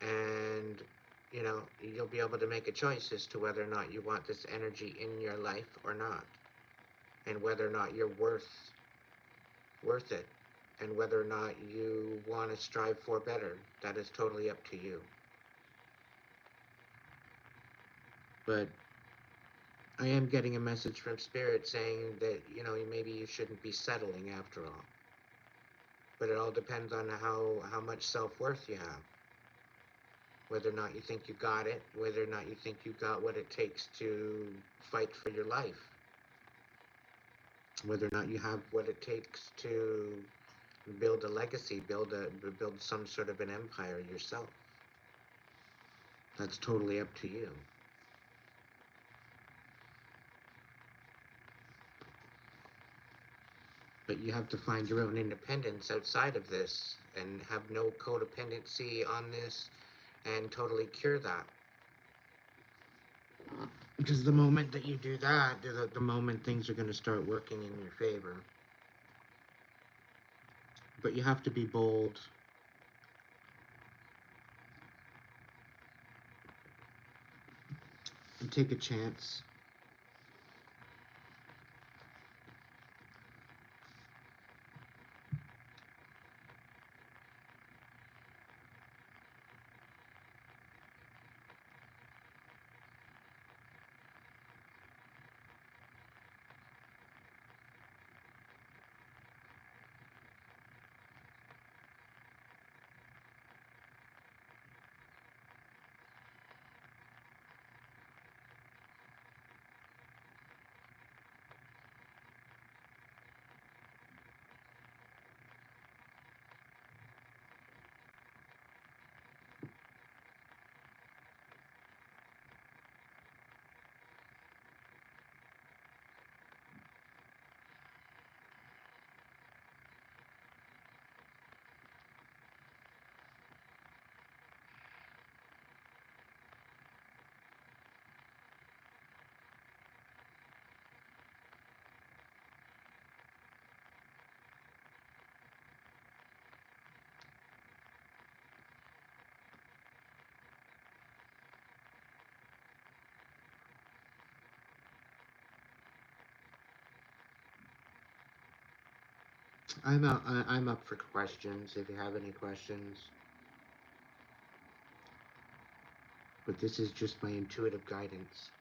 and you'll be able to make a choice as to whether or not you want this energy in your life or not, and whether or not you're worth it, and whether or not you want to strive for better. That is totally up to you. But I am getting a message from Spirit saying that, maybe you shouldn't be settling after all. But it all depends on how much self-worth you have. Whether or not you think you got it, whether or not you think you got what it takes to fight for your life. Whether or not you have what it takes to build a legacy, build some sort of an empire yourself. That's totally up to you. But you have to find your own independence outside of this and have no codependency on this and totally cure that. Because the moment that you do that, the moment things are going to start working in your favor. But you have to be bold. And take a chance. I'm up for questions if you have any questions. But this is just my intuitive guidance.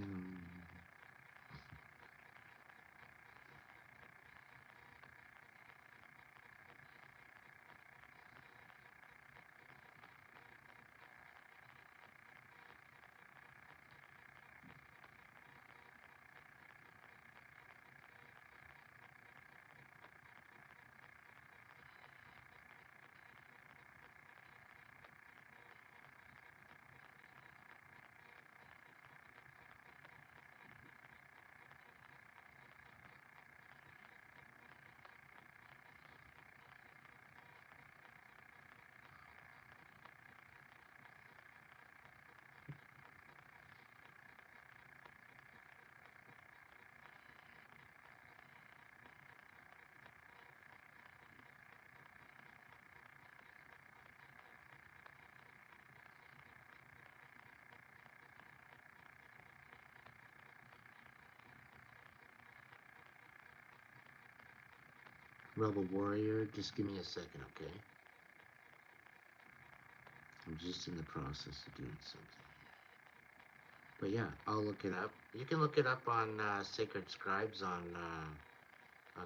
Um, Rebel Warrior, just give me a second, okay? I'm just in the process of doing something. But yeah, I'll look it up. You can look it up on Sacred Scribes on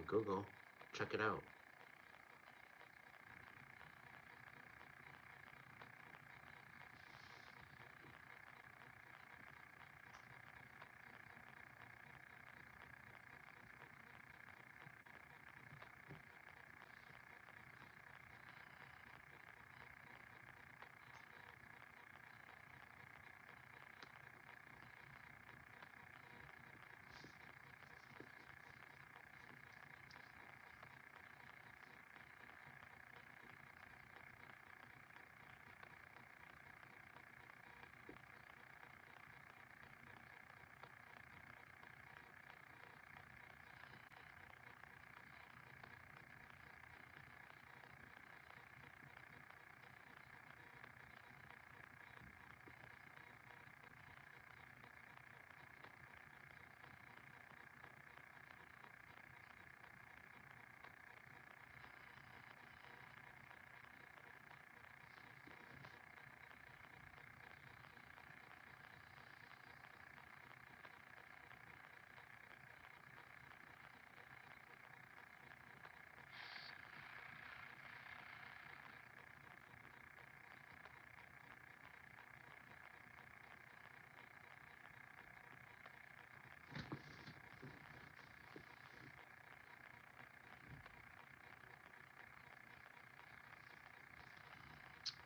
Google. Check it out.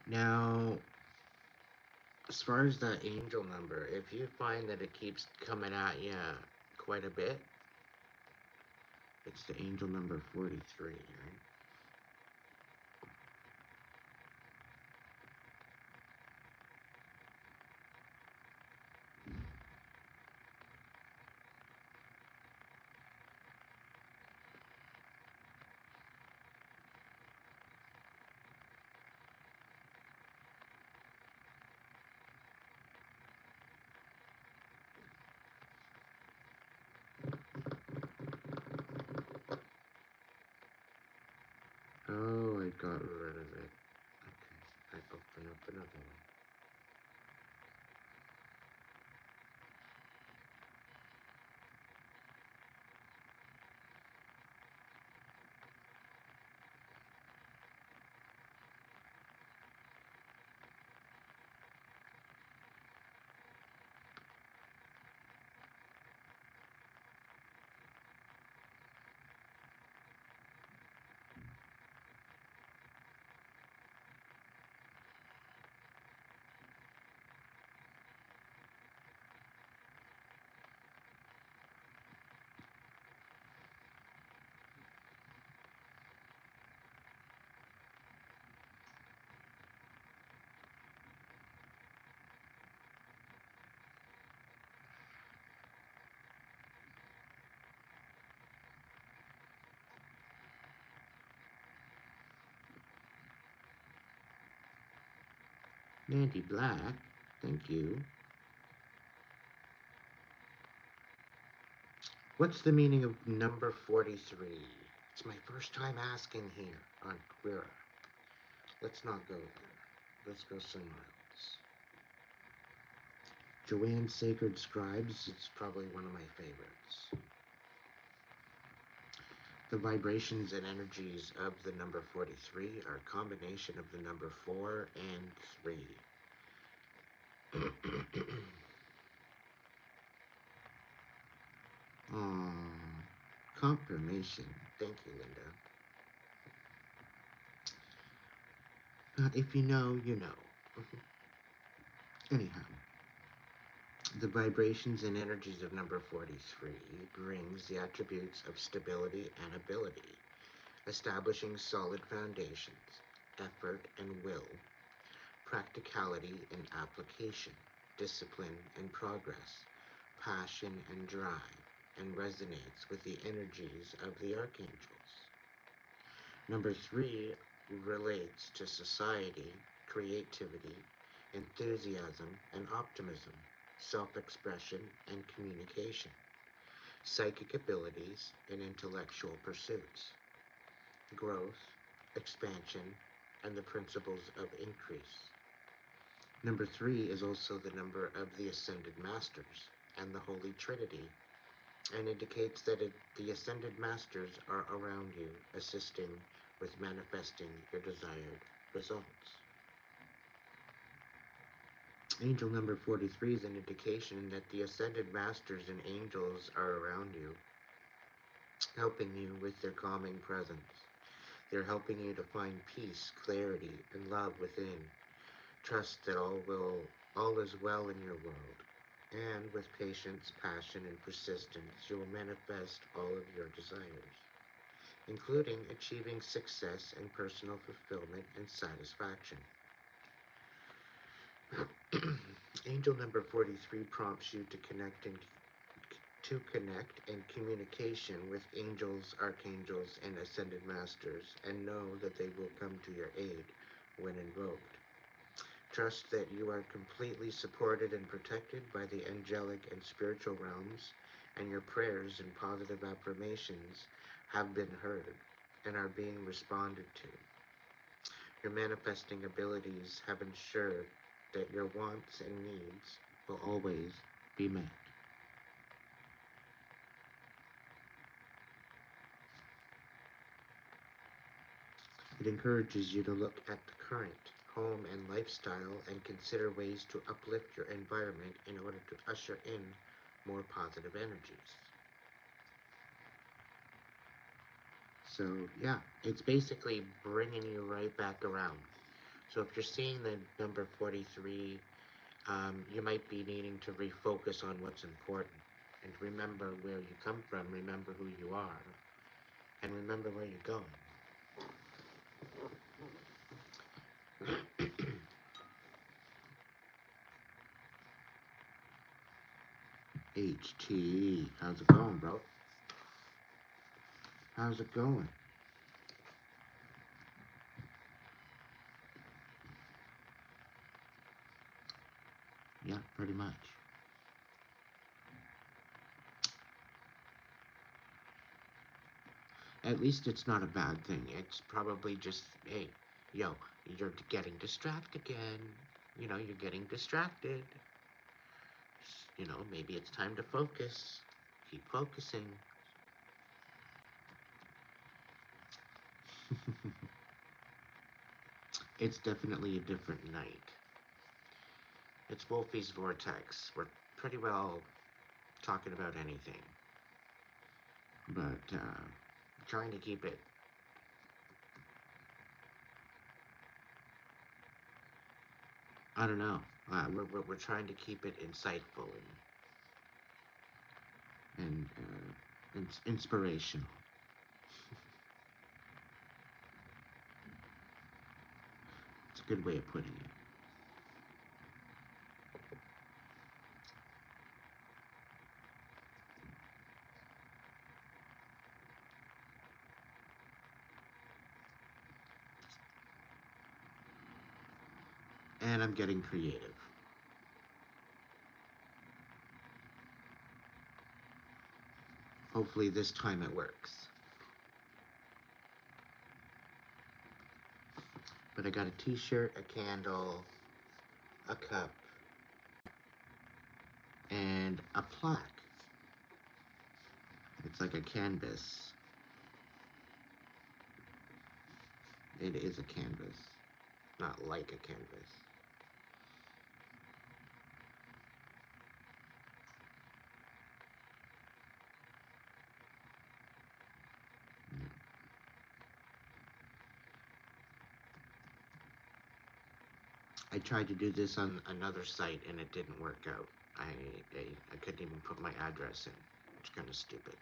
Now, as far as the angel number, if you find that it keeps coming at you quite a bit, it's the angel number 43, right? Oh, I got rid of it. Okay, I open up another one. Mandy Black, thank you. What's the meaning of number 43? It's my first time asking here on Queer. Let's not go there. Let's go somewhere else. Joanne's Sacred Scribes, it's probably one of my favorites. The vibrations and energies of the number 43 are a combination of the number 4 and 3. Aww, confirmation. Thank you, Linda. If you know, you know. Anyhow, the vibrations and energies of number 43 brings the attributes of stability and ability, establishing solid foundations, effort and will, practicality and application, discipline and progress, passion and drive, and resonates with the energies of the archangels. Number 3 relates to society, creativity, enthusiasm and optimism, self expression and communication, psychic abilities and intellectual pursuits, growth, expansion, and the principles of increase. Number 3 is also the number of the Ascended Masters and the Holy Trinity, and indicates that the Ascended Masters are around you, assisting with manifesting your desired results. Angel number 43 is an indication that the Ascended Masters and angels are around you, helping you with their calming presence. They're helping you to find peace, clarity, and love within. Trust that all is well in your world. And with patience, passion, and persistence, you will manifest all of your desires, including achieving success and personal fulfillment and satisfaction. Angel number 43 prompts you to connect and communication with angels, archangels, and ascended masters, and know that they will come to your aid when invoked. Trust that you are completely supported and protected by the angelic and spiritual realms, and your prayers and positive affirmations have been heard and are being responded to. Your manifesting abilities have ensured that your wants and needs will always be met. It encourages you to look at the current home and lifestyle and consider ways to uplift your environment in order to usher in more positive energies. So, yeah, it's basically bringing you right back around. So if you're seeing the number 43, you might be needing to refocus on what's important and remember where you come from, remember who you are, and remember where you're going. HT, how's it going, bro? How's it going? Yeah, pretty much. At least it's not a bad thing. It's probably just, hey, yo, you're getting distracted again. You're getting distracted. Maybe it's time to focus. Keep focusing. It's definitely a different night. It's Wolfy's Vortex. We're pretty well talking about anything. But trying to keep it, I don't know. We're trying to keep it insightful and inspirational. It's a good way of putting it. And I'm getting creative. Hopefully this time it works. But I got a t-shirt, a candle, a cup, and a plaque. It's like a canvas. It is a canvas, not like a canvas. I tried to do this on another site and it didn't work out. I couldn't even put my address in. It's kind of stupid.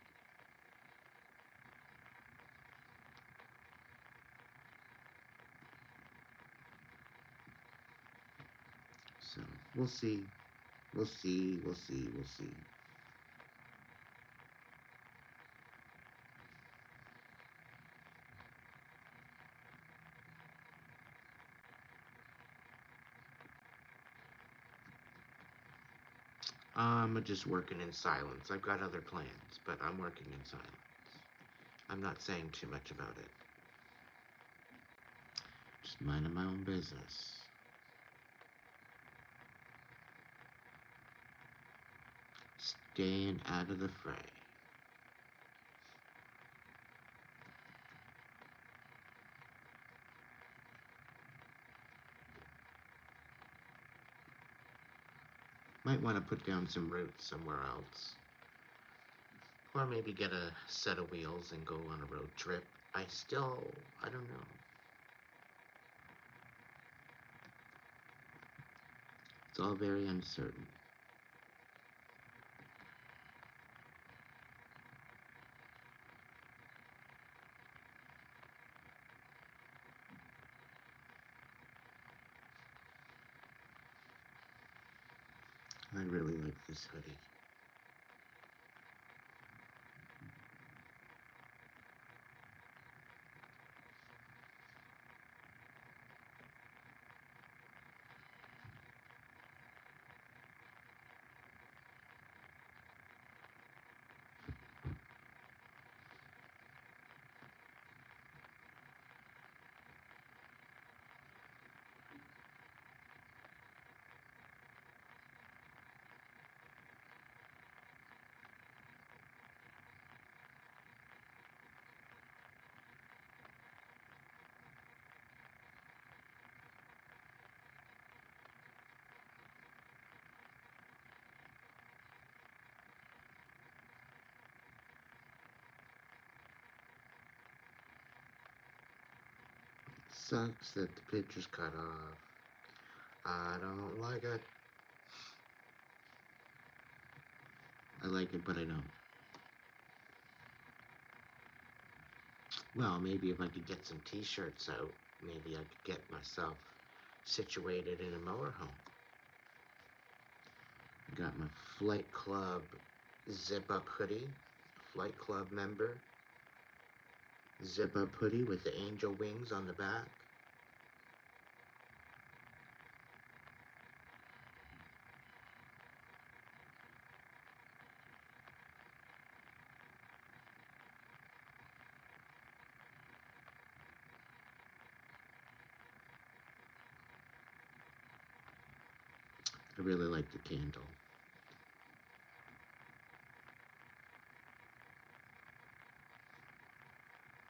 So we'll see. We'll see. We'll see. We'll see. I'm just working in silence. I've got other plans, but I'm working in silence. I'm not saying too much about it. Just minding my own business. Staying out of the fray. Might want to put down some roots somewhere else. Or maybe get a set of wheels and go on a road trip. I don't know. It's all very uncertain. I really like this hoodie. sucks that the picture's cut off. I don't like it. I like it, but I don't. Well, maybe if I could get some t-shirts out, maybe I could get myself situated in a motorhome. I got my Flight Club zip-up hoodie, Flight Club member, zip-up hoodie with the angel wings on the back. I really like the candle.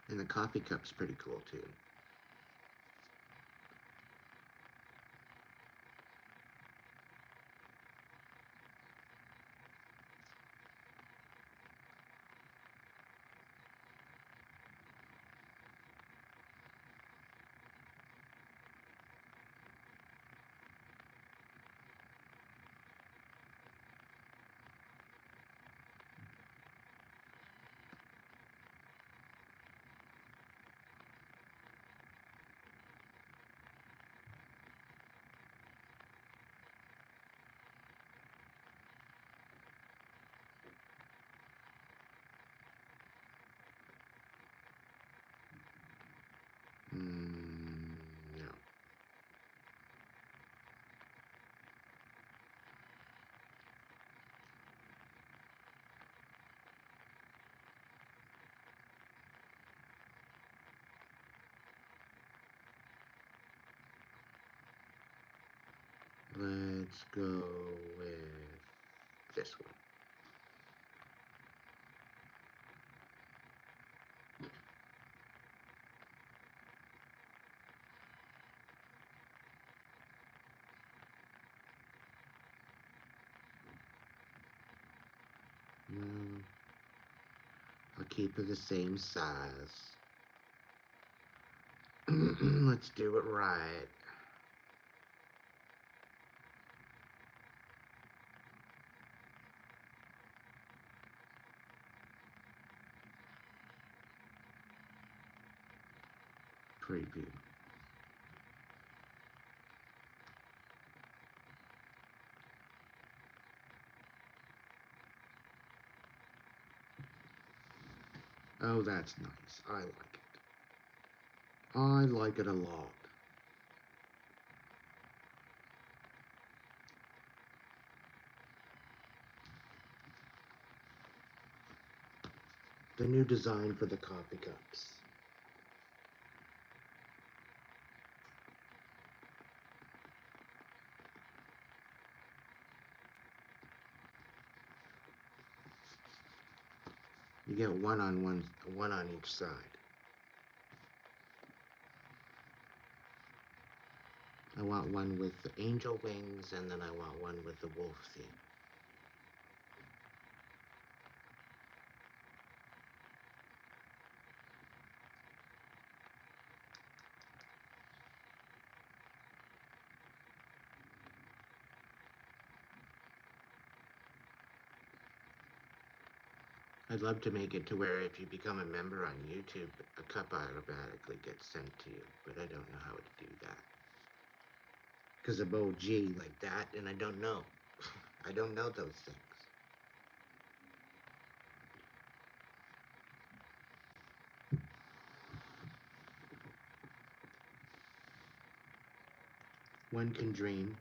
And the coffee cup's pretty cool too. No. Let's go with this one. No. I'll keep it the same size. Let's do it right. Preview. Oh, that's nice. I like it. I like it a lot. The new design for the coffee cups. You get one on each side. I want one with the angel wings, and then I want one with the wolf theme. I'd love to make it to where if you become a member on YouTube, a cup automatically gets sent to you, but I don't know how to do that. Because of OG like that, and I don't know. I don't know those things. One can dream.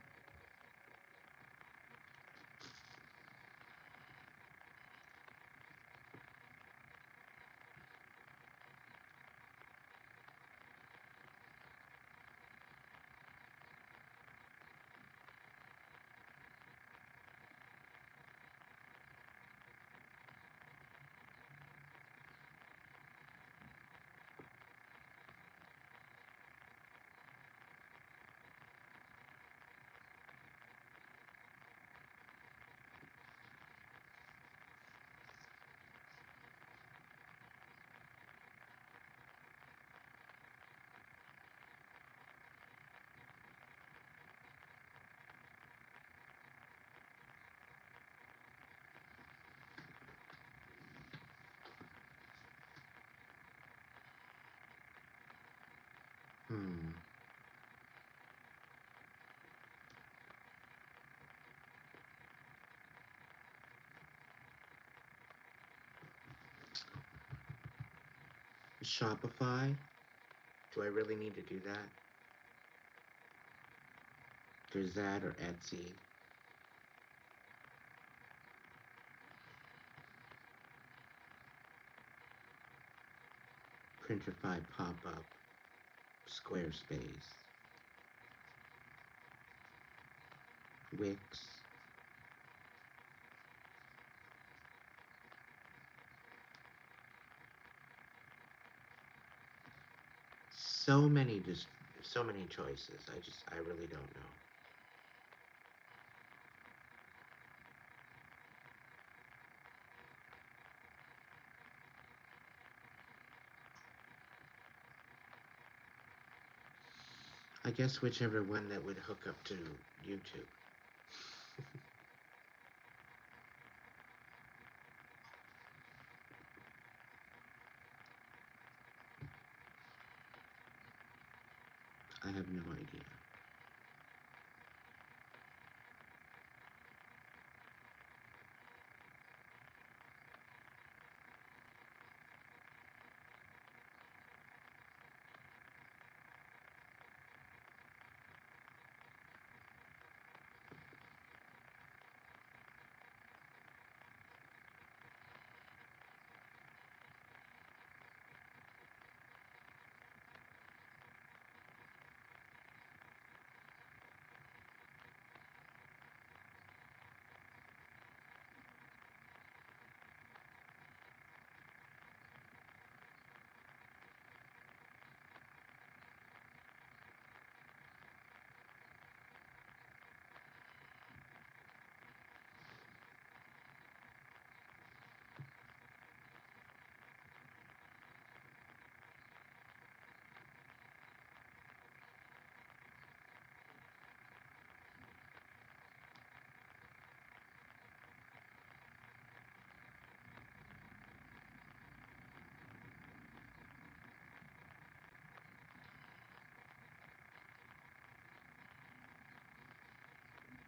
Shopify? Do I really need to do that? There's that or Etsy. Printify pop-up. Squarespace. Wix. So many so many choices. I really don't know. I guess whichever one that would hook up to YouTube. I have no idea.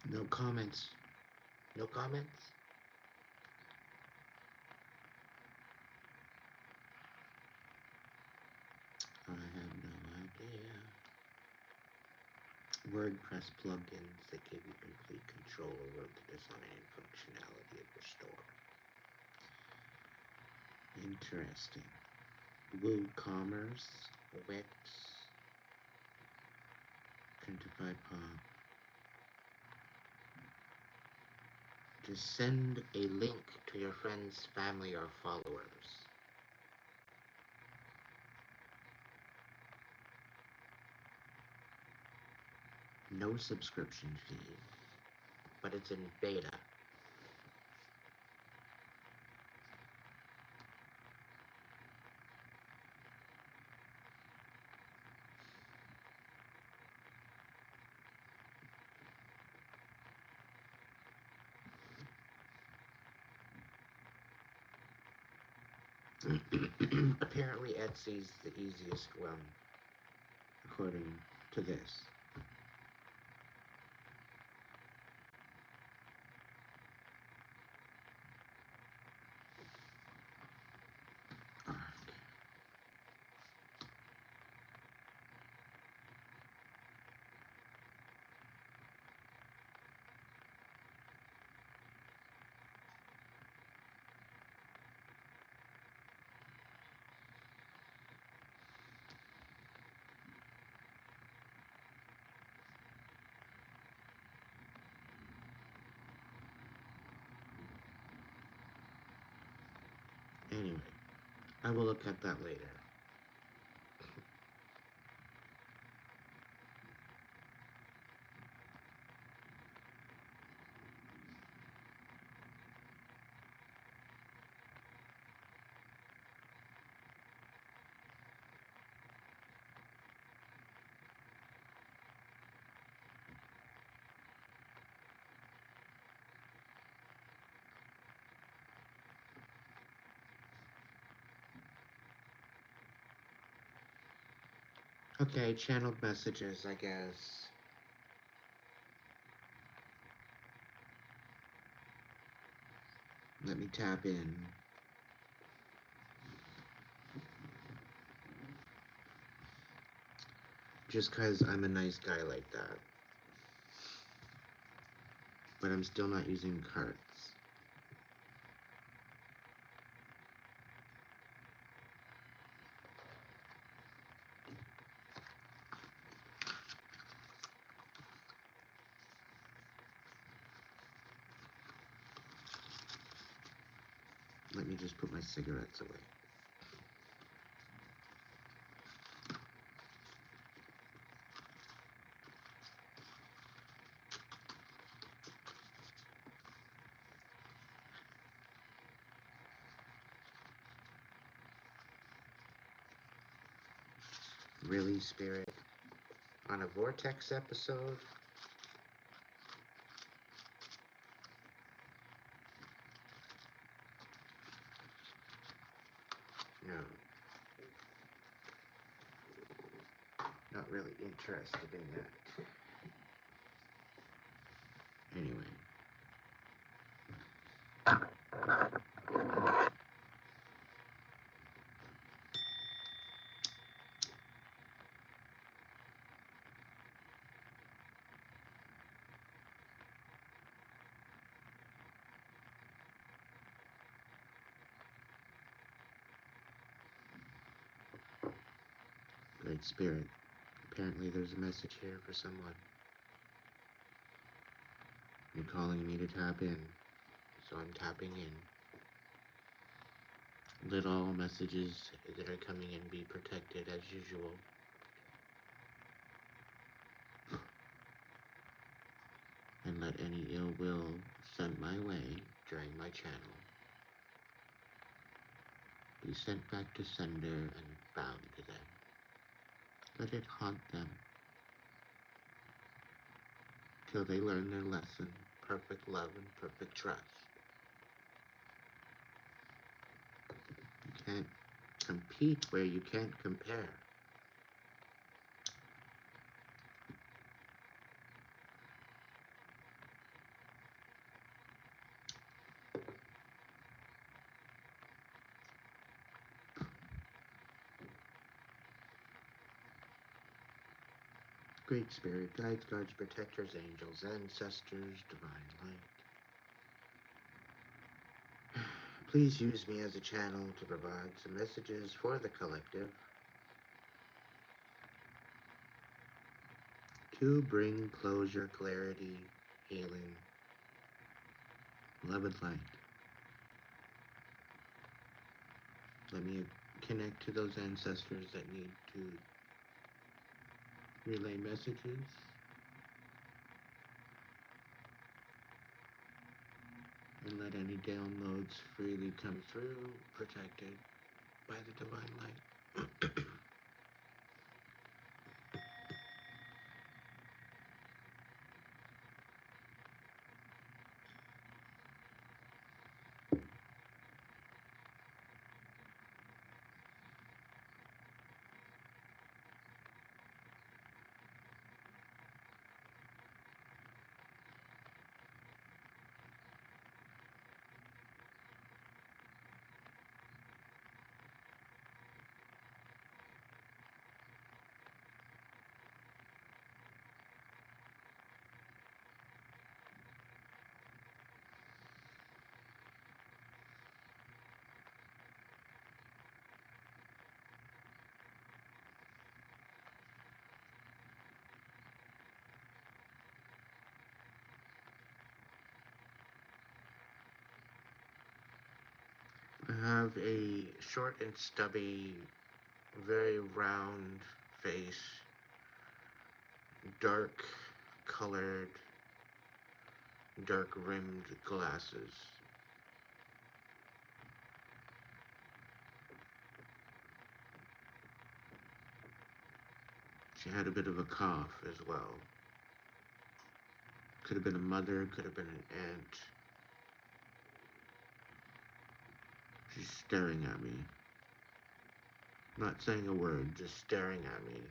No comments. No comments? I have no idea. WordPress plugins that give you complete control over the design and functionality of your store. Interesting. WooCommerce, Wix, Printify Pop. Just send a link to your friends, family, or followers. No subscription fee, but it's in beta. Apparently Etsy's the easiest one, according to this. Anyway, I will look at that later. Okay, channeled messages, I guess. Let me tap in. just because I'm a nice guy like that. But I'm still not using cards. Let me just put my cigarettes away. Really, Spirit? On a Vortex episode? No. Not really interested in that. Anyway. Great Spirit. Apparently there's a message here for someone. You're calling me to tap in. So I'm tapping in. Let all messages that are coming in be protected as usual. And let any ill will sent my way during my channel be sent back to sender and bound to them. Let it haunt them till they learn their lesson, perfect love and perfect trust. You can't compete where you can't compare. Great Spirit, guides, guards, protectors, angels, ancestors, divine light. Please use me as a channel to provide some messages for the collective to bring closure, clarity, healing, love and light. Let me connect to those ancestors that need to relay messages. And let any downloads freely come through, protected by the divine light. I have a short and stubby, very round face, dark colored, dark rimmed glasses. She had a bit of a cough as well. Could have been a mother, could have been an aunt. She's staring at me. Not saying a word, just staring at me.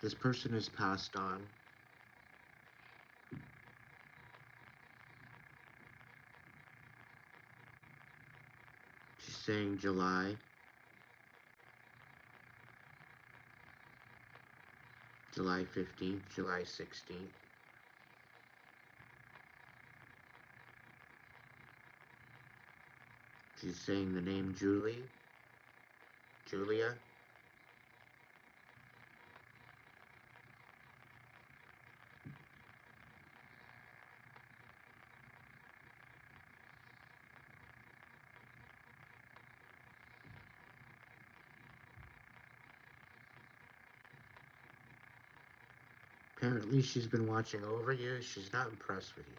This person has passed on. She's saying July 15th, July 16th. She's saying the name Julia. Apparently, she's been watching over you. She's not impressed with you.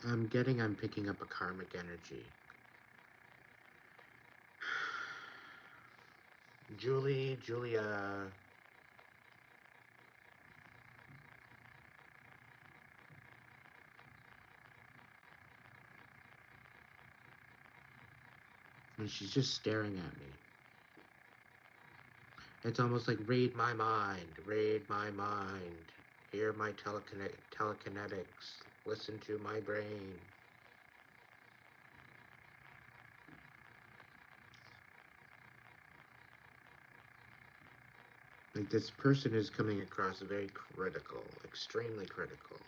I'm picking up a karmic energy. Julia, and she's just staring at me. It's almost like read my mind, hear my telekinetics, listen to my brain. Like this person is coming across very critical, extremely critical.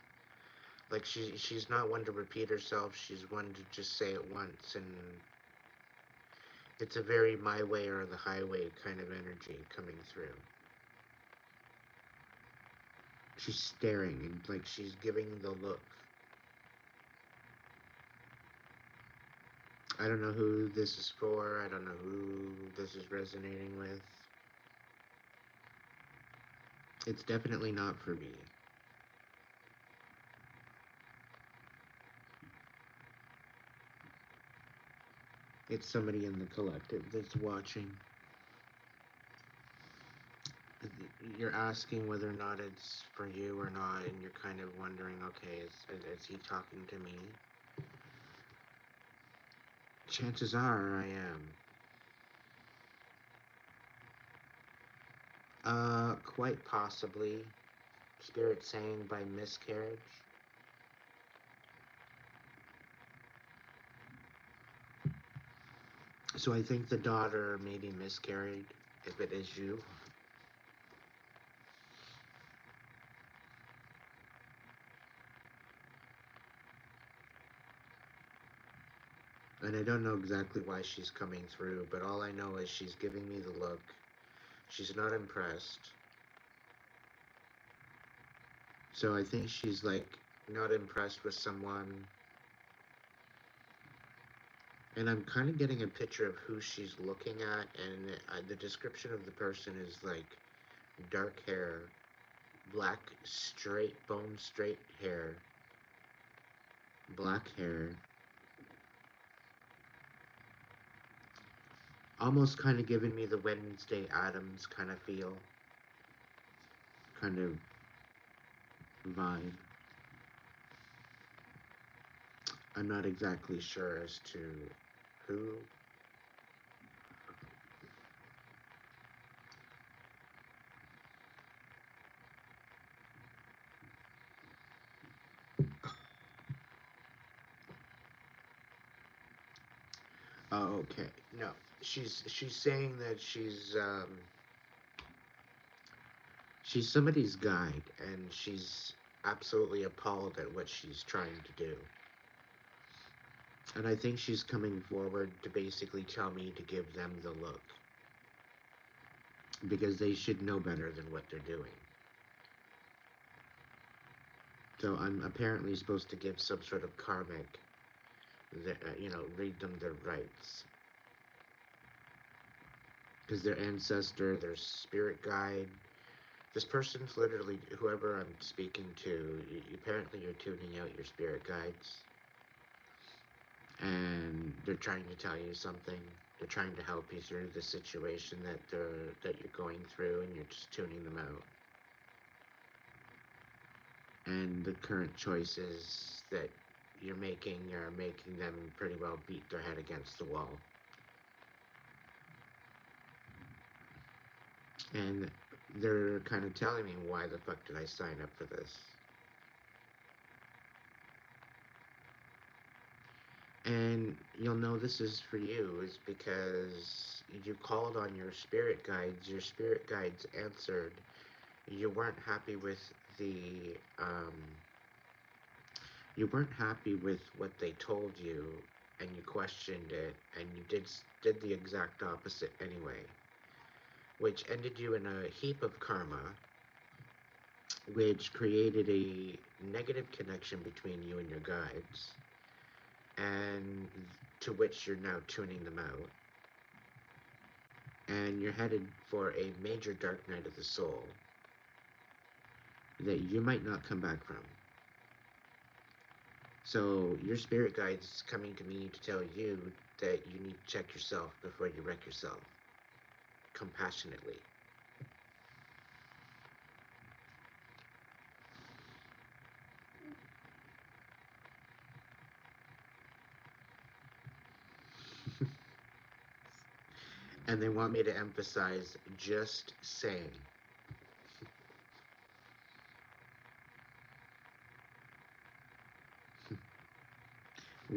Like she's not one to repeat herself. She's one to just say it once, and it's a very my way or the highway kind of energy coming through. She's staring and like she's giving the look. I don't know who this is for. I don't know who this is resonating with. It's definitely not for me. It's somebody in the collective that's watching. You're asking whether or not it's for you or not, and you're kind of wondering, okay, is he talking to me? Chances are I am. Quite possibly. Spirit saying by miscarriage. So I think the daughter maybe miscarried, if it is you. And I don't know exactly why she's coming through, but all I know is she's giving me the look. She's not impressed. So I think she's like not impressed with someone. And I'm kind of getting a picture of who she's looking at, and the description of the person is like dark hair, black, straight, bone straight hair, black hair, almost kind of giving me the Wednesday Addams kind of feel, kind of vibe. I'm not exactly sure as to who. Oh, okay. No, she's saying that she's somebody's guide, and she's absolutely appalled at what she's trying to do. And I think she's coming forward to basically tell me to give them the look because they should know better than what they're doing. So I'm apparently supposed to give some sort of karmic, read them their rights. Because their ancestor, their spirit guide, this person's literally, whoever I'm speaking to, apparently you're tuning out your spirit guides. And they're trying to tell you something. They're trying to help you through the situation that you're going through, and you're just tuning them out. And the current choices that you're making them pretty well beat their head against the wall. And they're kind of telling me, why the fuck did I sign up for this? And you'll know this is for you is because you called on your spirit guides answered. You weren't happy with the you weren't happy with what they told you, and you questioned it, and you did the exact opposite anyway, which ended you in a heap of karma, which created a negative connection between you and your guides, and to which you're now tuning them out, and you're headed for a major dark night of the soul that you might not come back from. So your spirit guide's coming to me to tell you that you need to check yourself before you wreck yourself, compassionately. And they want me to emphasize just saying.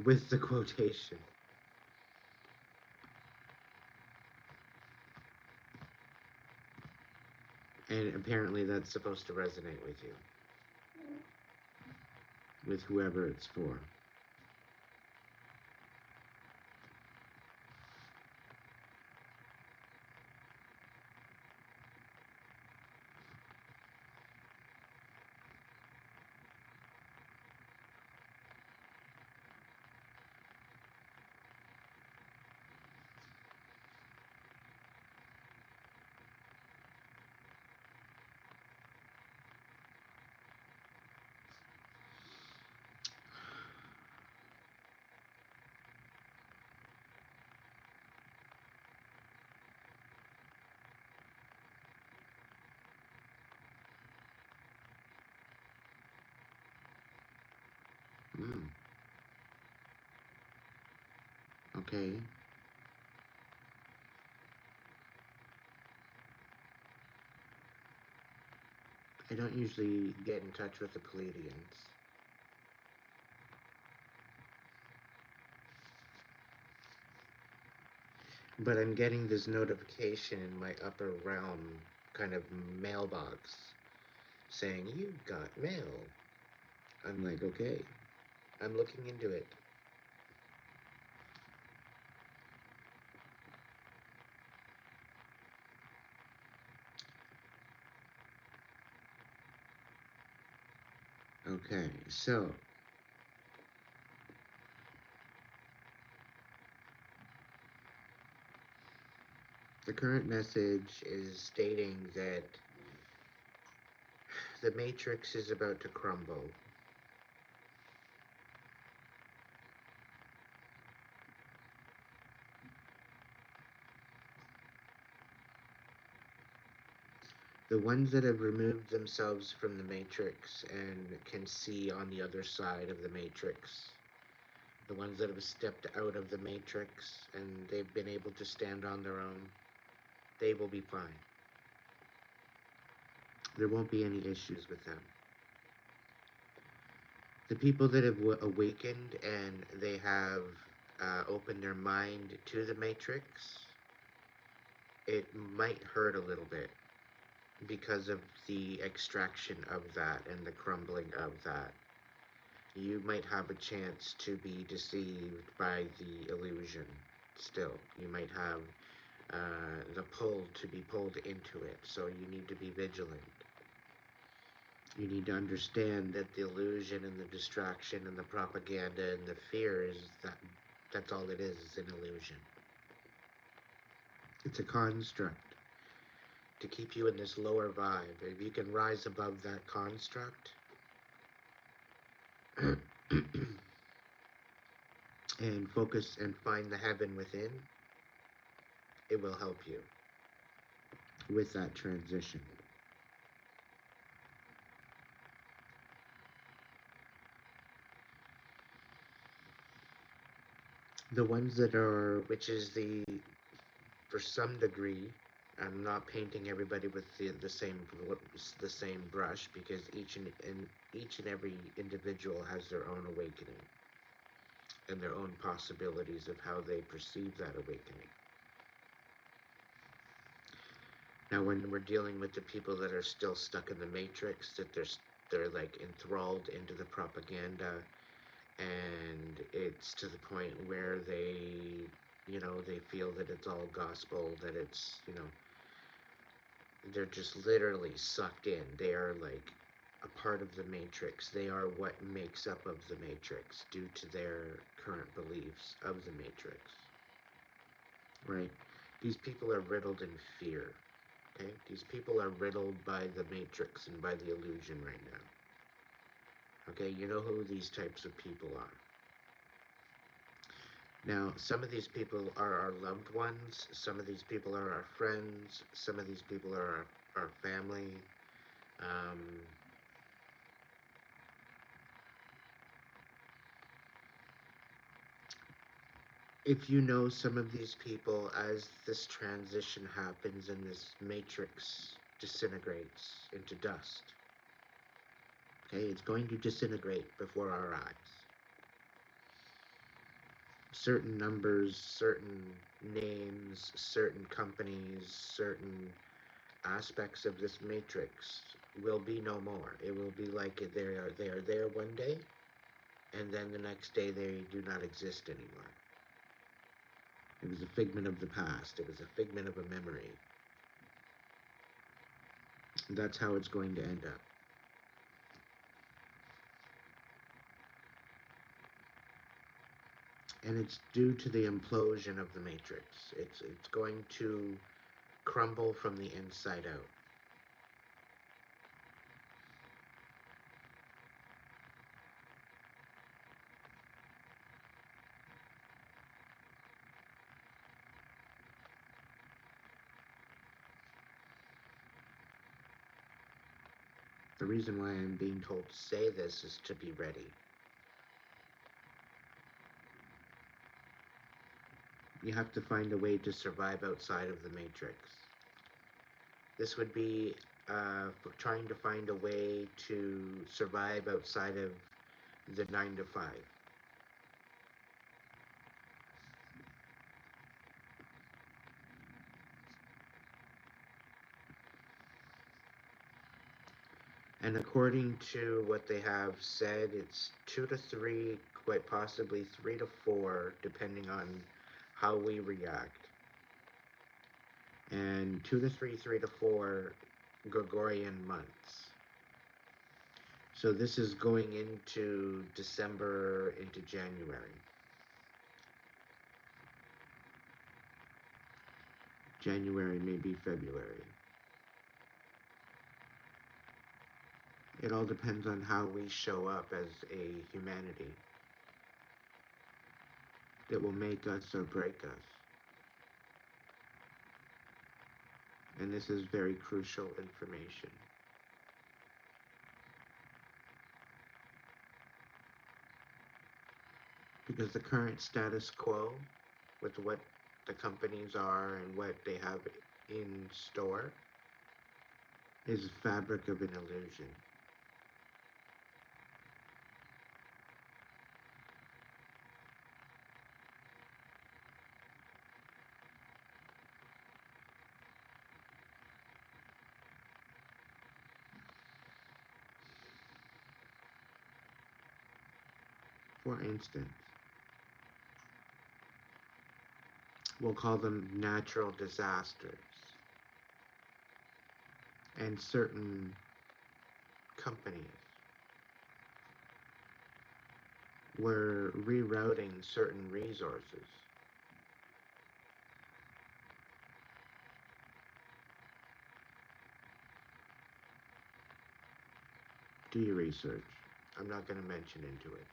With the quotation. And apparently that's supposed to resonate with you, with whoever it's for. Mm, okay. I don't usually get in touch with the Pleiadians. But I'm getting this notification in my upper realm kind of mailbox saying, "You got mail." I'm like, okay, I'm looking into it. Okay, so the current message is stating that the matrix is about to crumble. The ones that have removed themselves from the matrix and can see on the other side of the matrix, the ones that have stepped out of the matrix and they've been able to stand on their own, they will be fine. There won't be any issues with them. The people that have awakened and they have opened their mind to the matrix, it might hurt a little bit because of the extraction of that and the crumbling of that. You might have a chance to be deceived by the illusion still. You might have the pull to be pulled into it, so you need to be vigilant. You need to understand that the illusion and the distraction and the propaganda and the fear is that's all it is an illusion. It's a construct to keep you in this lower vibe. If you can rise above that construct and focus and find the heaven within, it will help you with that transition. The ones that are, which is for some degree, I'm not painting everybody with the same brush, because each and every individual has their own awakening and their own possibilities of how they perceive that awakening. Now, when we're dealing with the people that are still stuck in the matrix, that they're like enthralled into the propaganda, and it's to the point where they feel that it's all gospel, that they're just literally sucked in. They are like a part of the matrix. They are what makes up of the matrix due to their current beliefs of the matrix. Right? These people are riddled in fear. Okay? These people are riddled by the matrix and by the illusion right now. Okay? You know who these types of people are. Now, some of these people are our loved ones. Some of these people are our friends. Some of these people are our family. Um, if you know some of these people, as this transition happens and this matrix disintegrates into dust, okay, it's going to disintegrate before our eyes. Certain numbers, certain names, certain companies, certain aspects of this matrix will be no more. It will be like they are there one day, and then the next day they do not exist anymore. It was a figment of the past. It was a figment of a memory. That's how it's going to end up. And it's due to the implosion of the matrix. It's going to crumble from the inside out. The reason why I'm being told to say this is to be ready. You have to find a way to survive outside of the matrix. This would be trying to find a way to survive outside of the 9 to 5. And according to what they have said, it's 2 to 3, quite possibly 3 to 4, depending on how we react. And 2 to 3, 3 to 4 Gregorian months. So this is going into December, into January. January, maybe February. It all depends on how we show up as a humanity that will make us or break us. And this is very crucial information. Because the current status quo with what the companies are and what they have in store is a fabric of an illusion. For instance, we'll call them natural disasters, and certain companies were rerouting certain resources. Do your research. I'm not going to mention into it.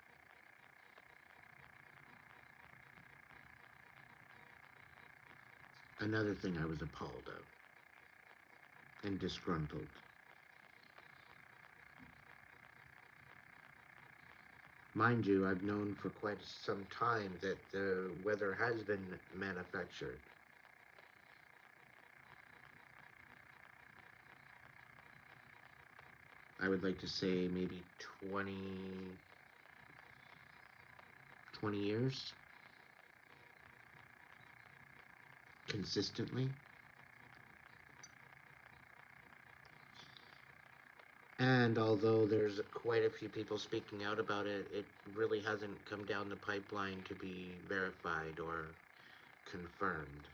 Another thing I was appalled of and disgruntled. Mind you, I've known for quite some time that the weather has been manufactured. I would like to say maybe 20 years consistently. And although there's quite a few people speaking out about it, it really hasn't come down the pipeline to be verified or confirmed.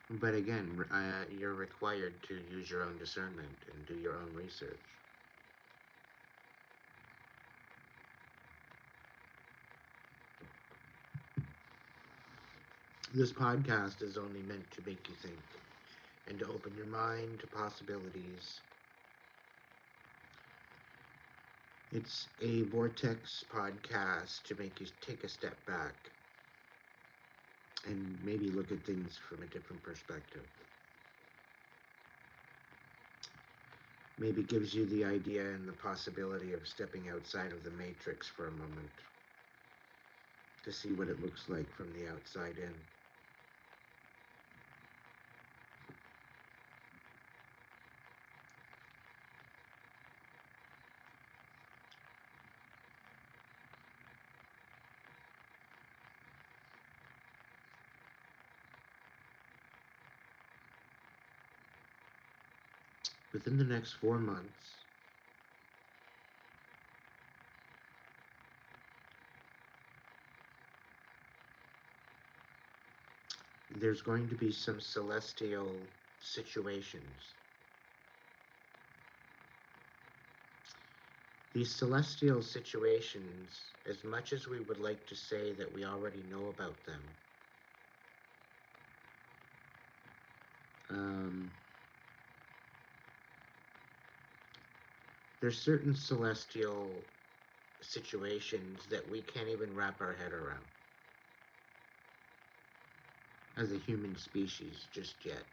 But again, you're required to use your own discernment and do your own research. This podcast is only meant to make you think and to open your mind to possibilities. It's a Vortex podcast to make you take a step back and maybe look at things from a different perspective. Maybe gives you the idea and the possibility of stepping outside of the matrix for a moment to see what it looks like from the outside in. Within the next 4 months, there's going to be some celestial situations. These celestial situations, as much as we would like to say that we already know about them, um, there's certain celestial situations that we can't even wrap our head around as a human species just yet.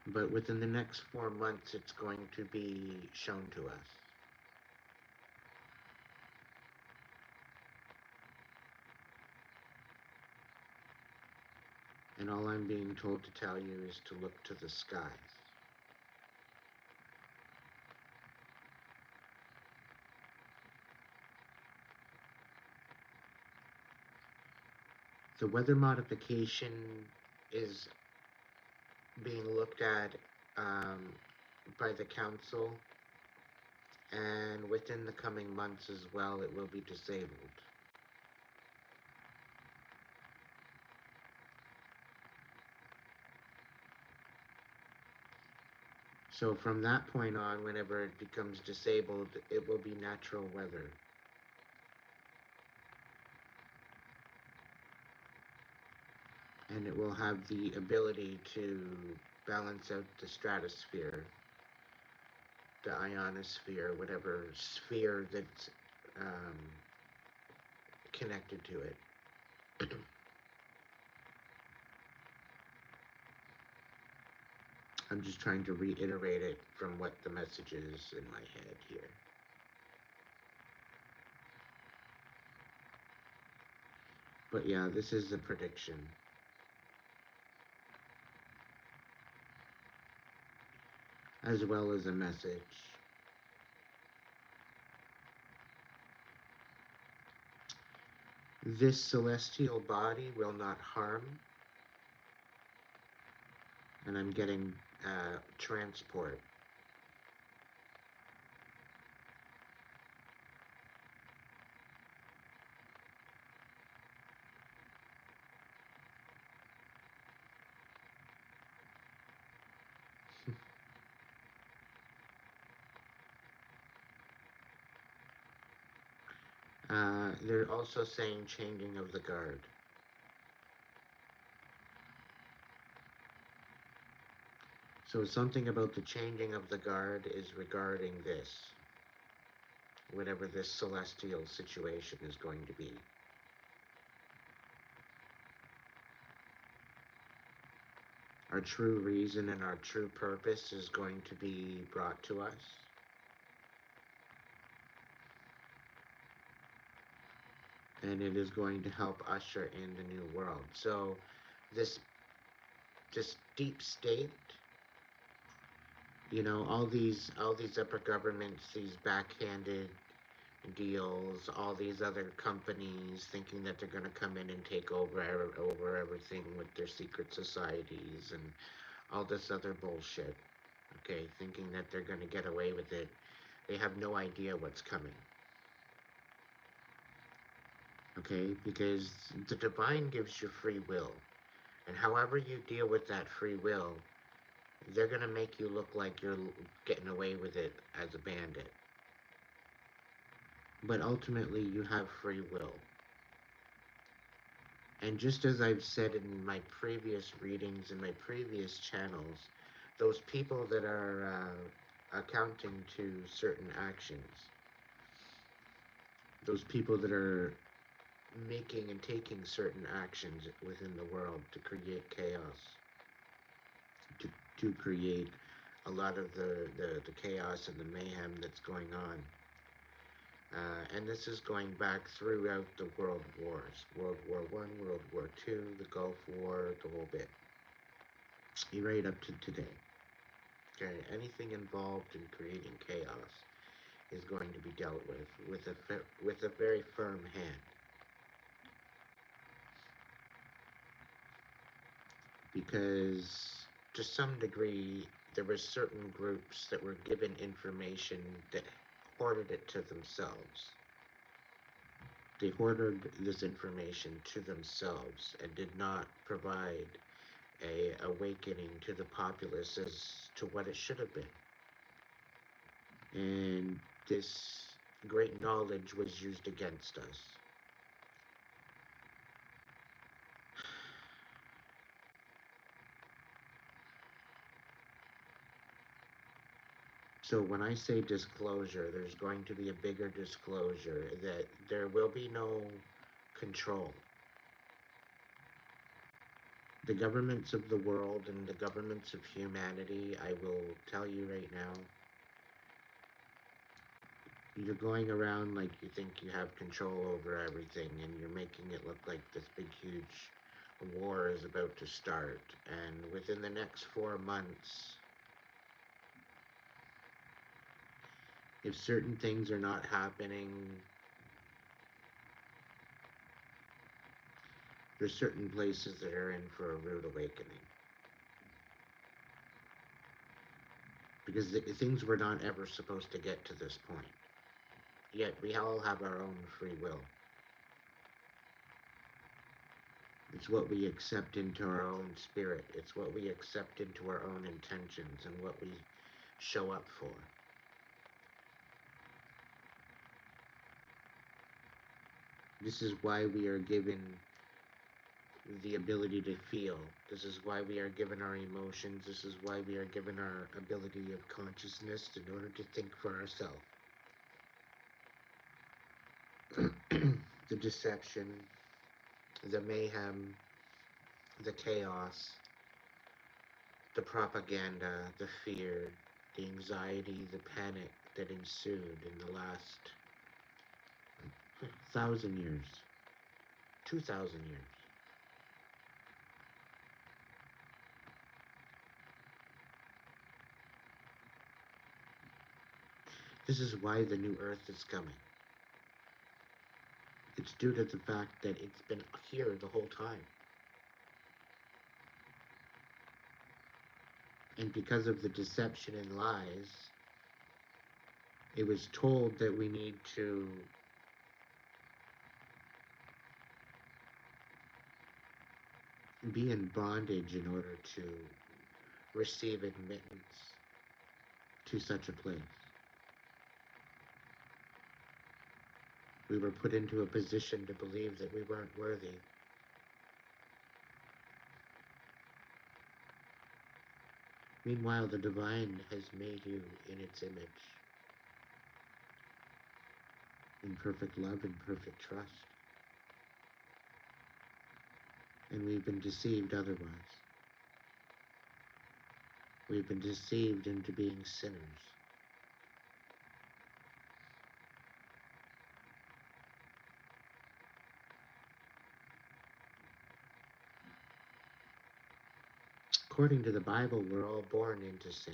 But within the next 4 months, it's going to be shown to us. And all I'm being told to tell you is to look to the skies. The weather modification is being looked at um, by the council, and within the coming months as well, it will be disabled. So from that point on, whenever it becomes disabled, it will be natural weather. And it will have the ability to balance out the stratosphere, the ionosphere, whatever sphere that's um, connected to it. I'm just trying to reiterate it from what the message is in my head here. But yeah, this is a prediction, as well as a message. This celestial body will not harm, and I'm getting transport. They're also saying changing of the guard. So something about the changing of the guard is regarding this, whatever this celestial situation is going to be. Our true reason and our true purpose is going to be brought to us. And it is going to help usher in the new world. So this this deep state, all these upper governments, these backhanded deals, all these other companies thinking that they're going to come in and take over everything with their secret societies and all this other bullshit. Okay, thinking that they're going to get away with it. They have no idea what's coming. Okay, because the divine gives you free will. And however you deal with that free will, they're going to make you look like you're getting away with it as a bandit. But ultimately, you have free will. And just as I've said in my previous readings and my previous channels, those people that are accounting to certain actions, those people that are making and taking certain actions within the world to create chaos, to create a lot of the chaos and the mayhem that's going on. And this is going back throughout the world wars, World War One, World War Two, the Gulf War, the whole bit, right up to today. Okay, anything involved in creating chaos is going to be dealt with a very firm hand, because to some degree there were certain groups that were given information that hoarded it to themselves. They hoarded this information to themselves and did not provide a awakening to the populace as to what it should have been. And this great knowledge was used against us. So when I say disclosure, there's going to be a bigger disclosure that there will be no control. The governments of the world and the governments of humanity, I will tell you right now, you're going around like you think you have control over everything, and you're making it look like this big, huge war is about to start. And within the next 4 months, if certain things are not happening, there's certain places that are in for a rude awakening. Because things were not ever supposed to get to this point. Yet we all have our own free will. It's what we accept into our own spirit. It's what we accept into our own intentions and what we show up for. This is why we are given the ability to feel. This is why we are given our emotions. This is why we are given our ability of consciousness in order to think for ourselves. The deception, the mayhem, the chaos, the propaganda, the fear, the anxiety, the panic that ensued in the last 1,000 years, 2,000 years. This is why the new earth is coming. It's due to the fact that it's been here the whole time. And because of the deception and lies, it was told that we need to be in bondage in order to receive admittance to such a place. We were put into a position to believe that we weren't worthy. Meanwhile, the divine has made you in its image, in perfect love and perfect trust. And we've been deceived otherwise. We've been deceived into being sinners. According to the Bible, we're all born into sin,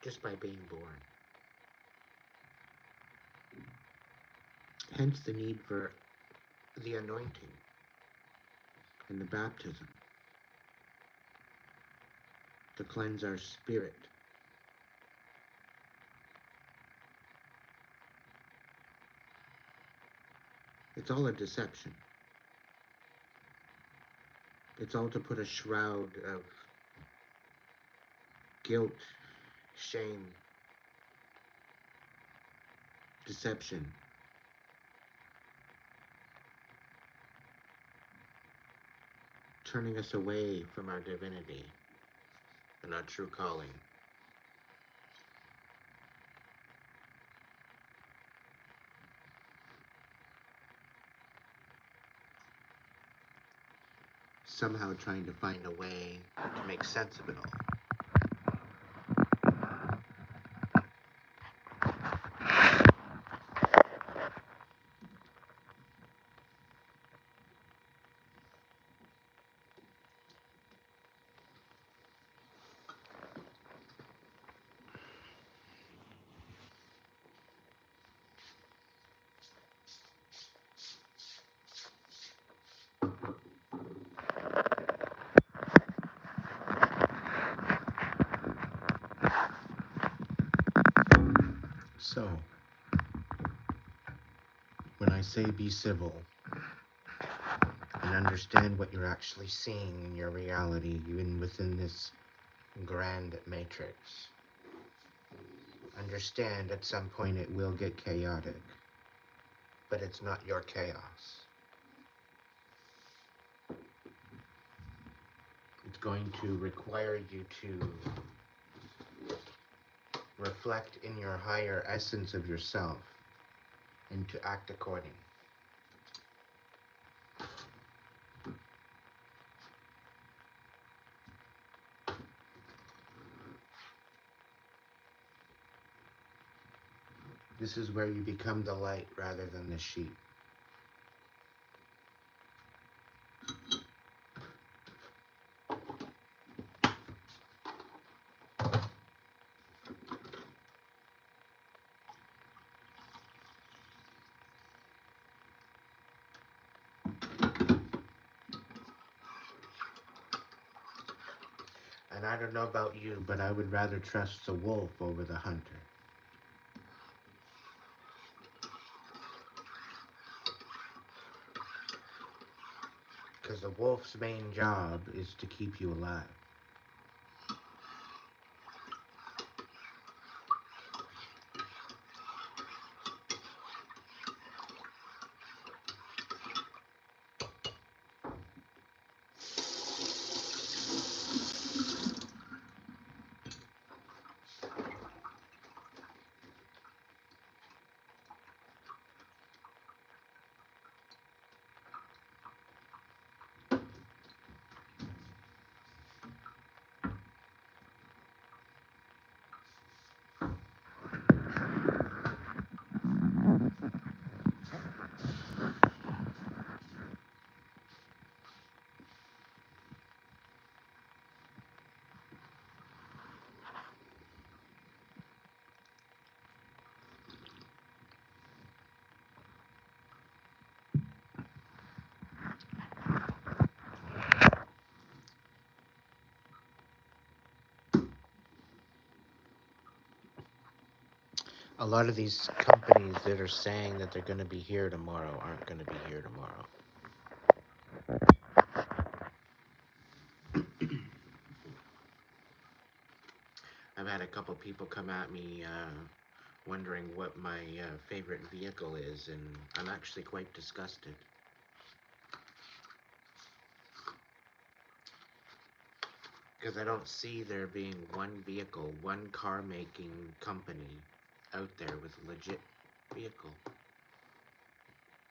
just by being born. Hence the need for the anointing and the baptism to cleanse our spirit. It's all a deception. It's all to put a shroud of guilt, shame, deception, turning us away from our divinity and our true calling. Somehow trying to find a way to make sense of it all. So, when I say be civil and understand what you're actually seeing in your reality, even within this grand matrix, understand at some point it will get chaotic, but it's not your chaos. It's going to require you to reflect in your higher essence of yourself and to act according. This is where you become the light rather than the sheep. And I don't know about you, but I would rather trust the wolf over the hunter. Because the wolf's main job is to keep you alive. A lot of these companies that are saying that they're going to be here tomorrow aren't going to be here tomorrow. I've had a couple people come at me wondering what my favorite vehicle is, and I'm actually quite disgusted. Because I don't see there being one vehicle, one car making company out there with a legit vehicle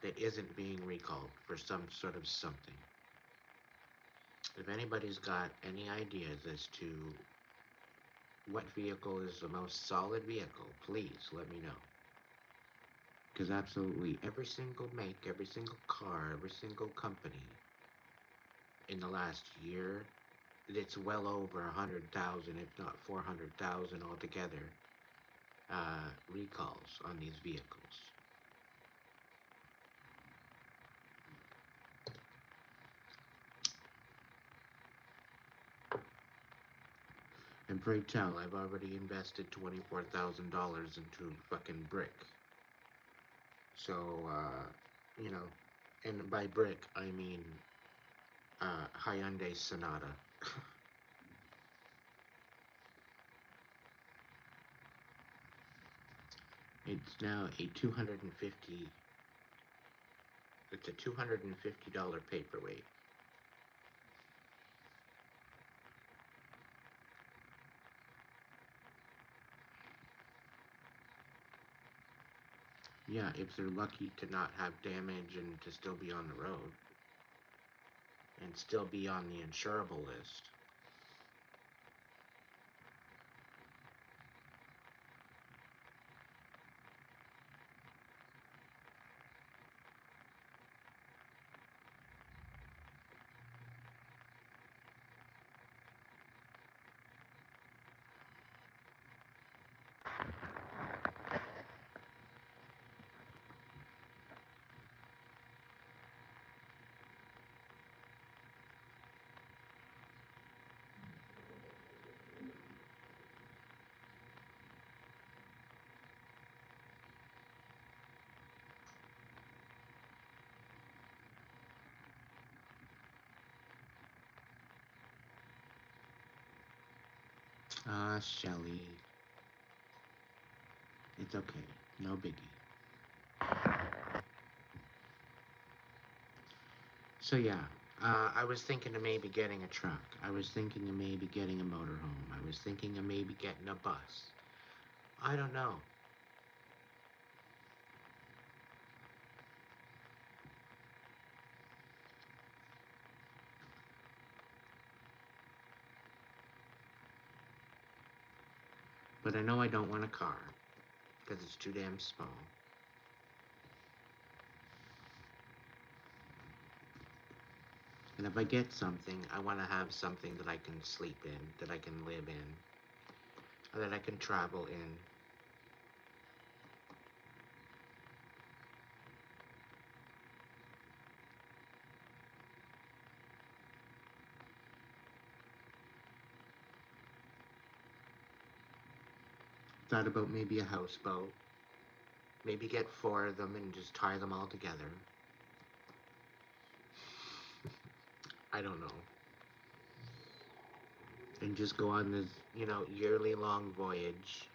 that isn't being recalled for some sort of something. If anybody's got any ideas as to What vehicle is the most solid vehicle? Please let me know. Because absolutely every single make, every single car, every single company in the last year, it's well over 100,000, if not 400,000 altogether, recalls on these vehicles. And pray tell, I've already invested $24,000 into fucking brick. So, you know, and by brick, I mean Hyundai Sonata. It's now a 250. It's a $250 paperweight. Yeah, if they're lucky to not have damage and to still be on the road and still be on the insurable list. Shelly. It's okay. No biggie. So yeah, I was thinking of maybe getting a truck. I was thinking of maybe getting a motorhome. I was thinking of maybe getting a bus. I don't know. But I know I don't want a car because it's too damn small. And if I get something, I want to have something that I can sleep in, that I can live in, that I can travel in. Thought about maybe a houseboat. Maybe get four of them and just tie them all together. I don't know. And just go on this, yearly long voyage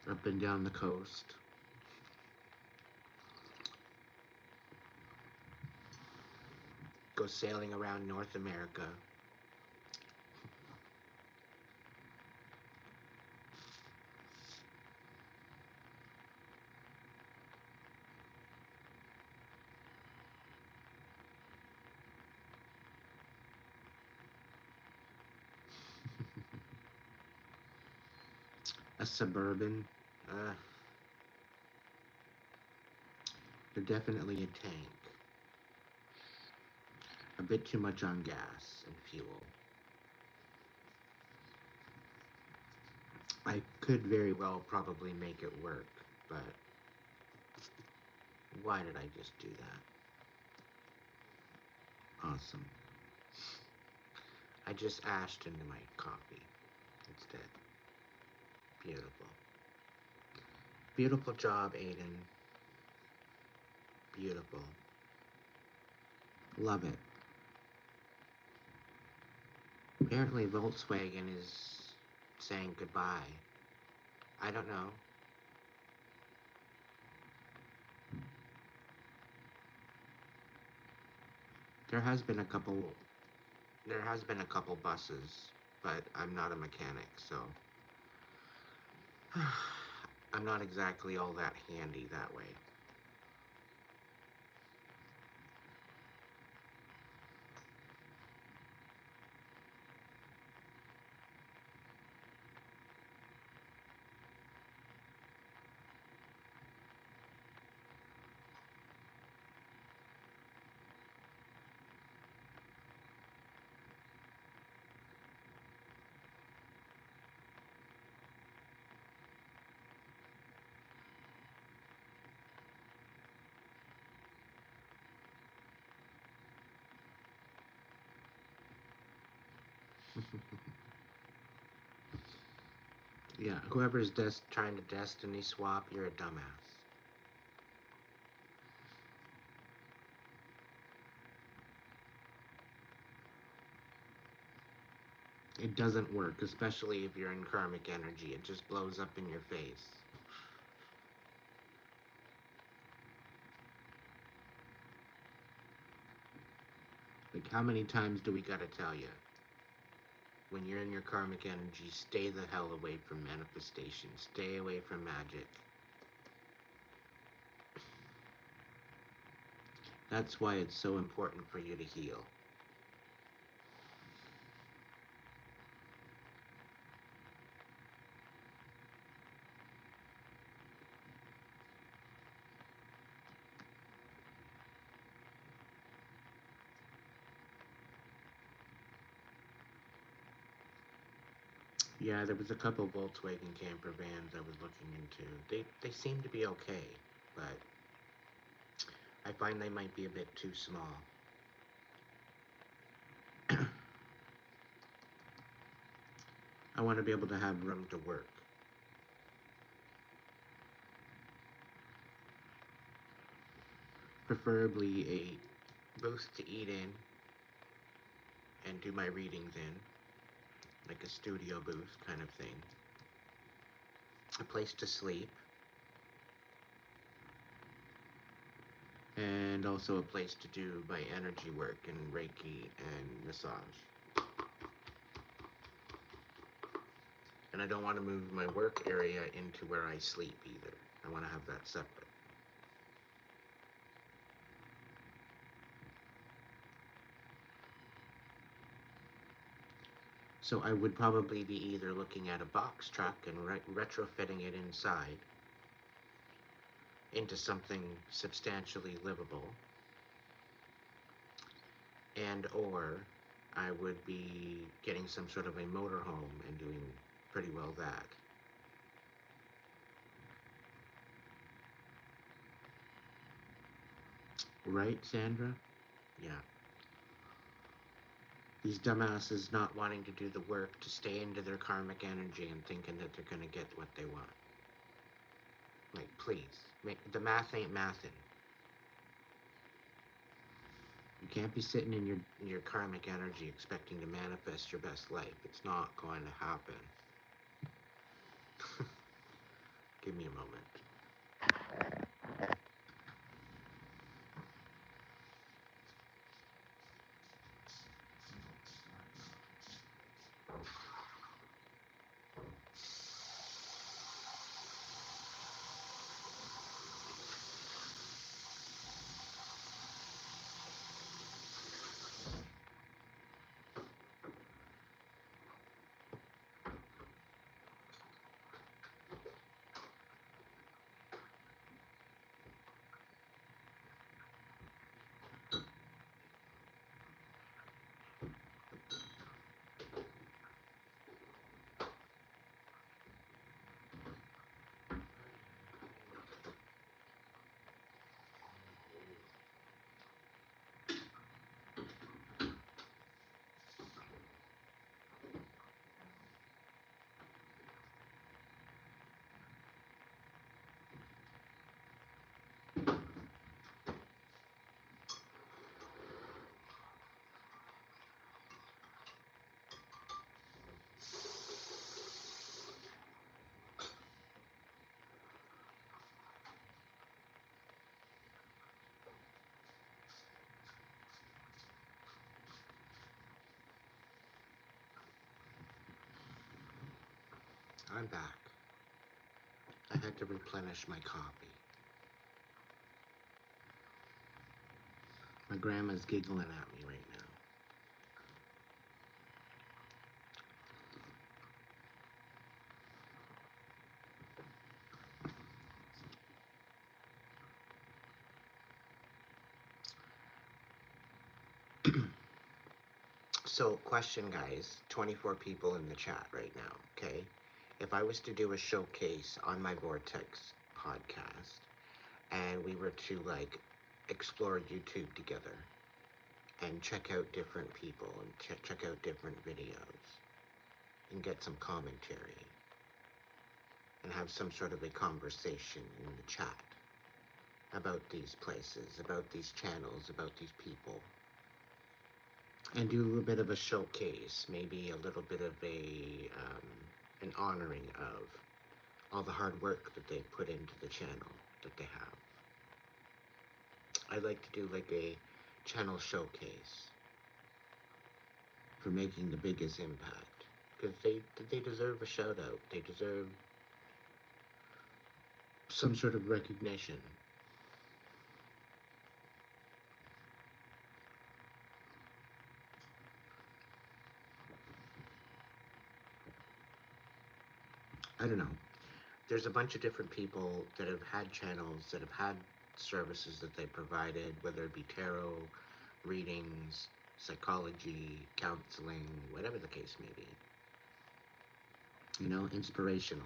up and down the coast. Go sailing around North America. A suburban. Uh, they're definitely a tank. A bit too much on gas and fuel. I could very well probably make it work, but why did I just do that? Awesome. I just ashed into my coffee instead. Beautiful. Beautiful job, Aiden. Beautiful. Love it. Apparently Volkswagen is saying goodbye. I don't know. There has been a couple there has been a couple buses, but I'm not a mechanic, so I'm not exactly all that handy that way. Yeah, whoever's trying to destiny swap, you're a dumbass. It doesn't work, especially if you're in karmic energy. It just blows up in your face. Like, how many times do we gotta tell you? When you're in your karmic energy, stay the hell away from manifestation. Stay away from magic. That's why it's so important for you to heal. Yeah, there was a couple Volkswagen camper vans I was looking into. They seem to be okay, but I find they might be a bit too small. I want to be able to have room to work. Preferably a booth to eat in and do my readings in, like a studio booth kind of thing. A place to sleep, and also a place to do my energy work and Reiki and massage. And I don't want to move my work area into where I sleep either. I want to have that separate. So I would probably be either looking at a box truck and retrofitting it inside into something substantially livable, and or I would be getting some sort of a motorhome and doing pretty well that. Right, Sandra? Yeah. These dumbasses not wanting to do the work to stay into their karmic energy and thinking that they're going to get what they want. Like, please. The math ain't mathin'. You can't be sitting in your karmic energy expecting to manifest your best life. It's not going to happen. Give me a moment. I'm back. I had to replenish my coffee. My grandma's giggling at me right now. So, question, guys. 24 people in the chat right now, okay? If I was to do a showcase on my Vortex podcast and we were to, like, explore YouTube together and check out different people and check out different videos and get some commentary and have some sort of a conversation in the chat about these places, about these channels, about these people, and do a bit of a showcase, maybe a little bit of an honoring of all the hard work that they put into the channel that they have. I'd like to do like a channel showcase for making the biggest impact, because they deserve a shout out. They deserve some sort of recognition. I don't know. There's a bunch of different people that have had channels, that have had services that they provided, whether it be tarot, readings, psychology, counseling, whatever the case may be. You know, inspirational.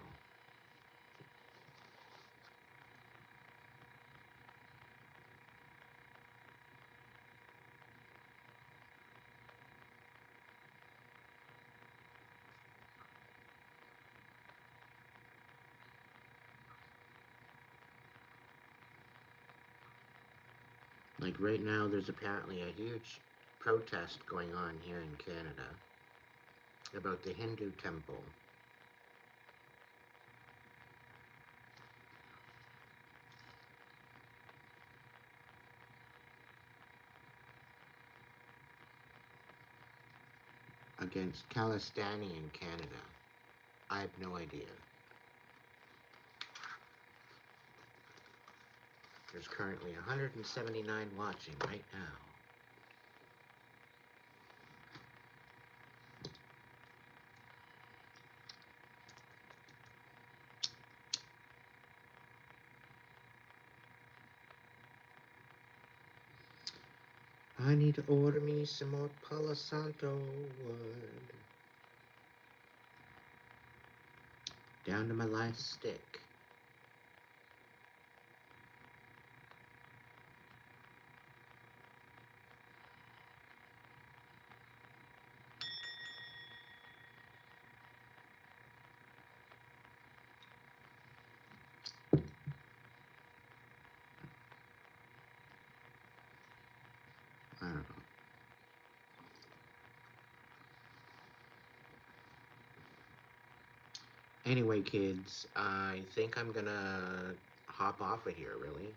Like right now, there's apparently a huge protest going on here in Canada about the Hindu temple against Kalistani in Canada. I have no idea. There's currently 179 watching right now. I need to order me some more Palo Santo wood. Down to my last stick. I don't know. Anyway, kids, I think I'm gonna hop off of here, really.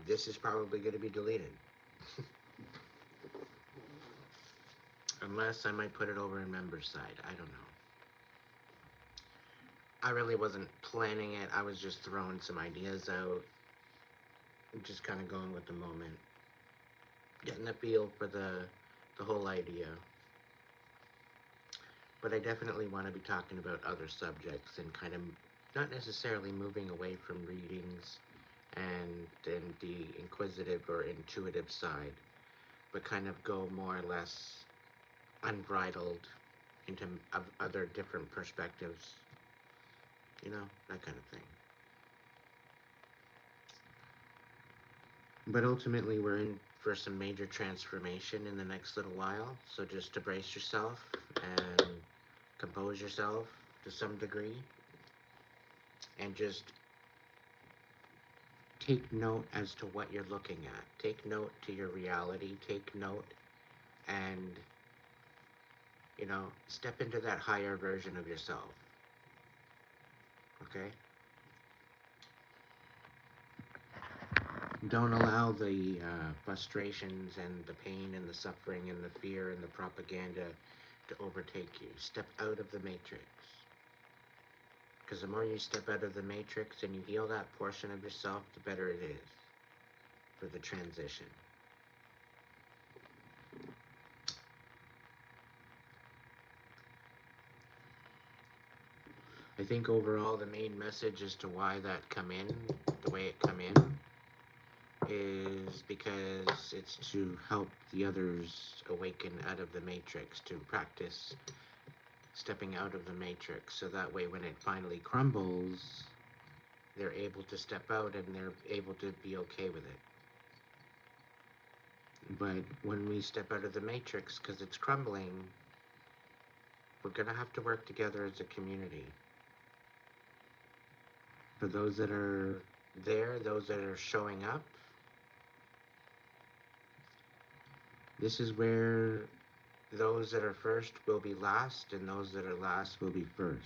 This is probably gonna be deleted. Unless I might put it over in members side. I don't know. I really wasn't planning it. I was just throwing some ideas out. Just kind of going with the moment. Getting a feel for the whole idea. But I definitely want to be talking about other subjects and kind of not necessarily moving away from readings and the inquisitive or intuitive side, but kind of go more or less unbridled into other different perspectives, you know, that kind of thing. But ultimately, we're in for some major transformation in the next little while, so just to brace yourself and compose yourself to some degree, and just take note as to what you're looking at. Take note to your reality. Take note and, you know, step into that higher version of yourself. Okay? Don't allow the frustrations and the pain and the suffering and the fear and the propaganda to overtake you. Step out of the matrix. Because the more you step out of the matrix and you heal that portion of yourself, the better it is for the transition. I think overall the main message as to why that come in, the way it come in, is because it's to help the others awaken out of the matrix, to practice stepping out of the matrix, so that way when it finally crumbles, they're able to step out and they're able to be okay with it. But when we step out of the matrix because it's crumbling, we're going to have to work together as a community. For those that are there, those that are showing up, this is where those that are first will be last, and those that are last will be first.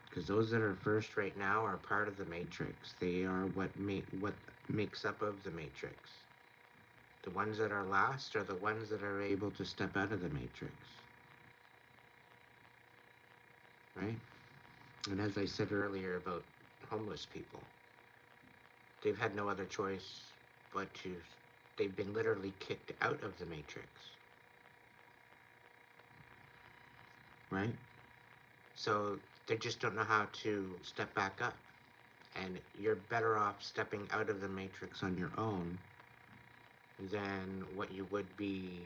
Because those that are first right now are part of the matrix. They are what makes up of the matrix. The ones that are last are the ones that are able to step out of the matrix. Right? And as I said earlier about homeless people, they've had no other choice but to, they've been literally kicked out of the matrix. Right? So they just don't know how to step back up. And you're better off stepping out of the matrix on your own than what you would be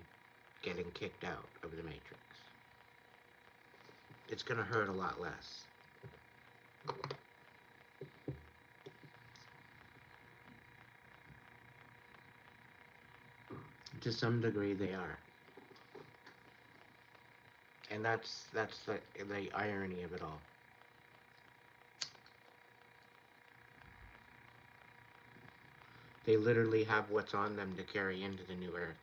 getting kicked out of the matrix. It's going to hurt a lot less. To some degree, they are. And that's the irony of it all. They literally have what's on them to carry into the new earth.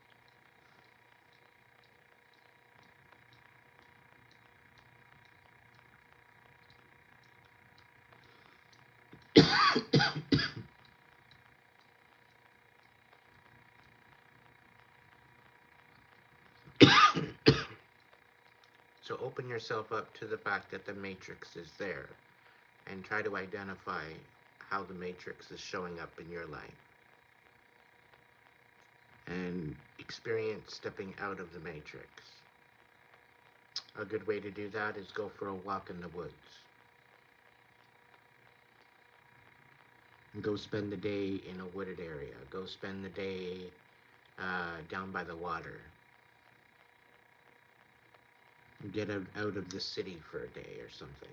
So open yourself up to the fact that the matrix is there and try to identify how the matrix is showing up in your life. And experience stepping out of the matrix. A good way to do that is go for a walk in the woods. Go spend the day in a wooded area. Go spend the day down by the water. Get out of the city for a day or something.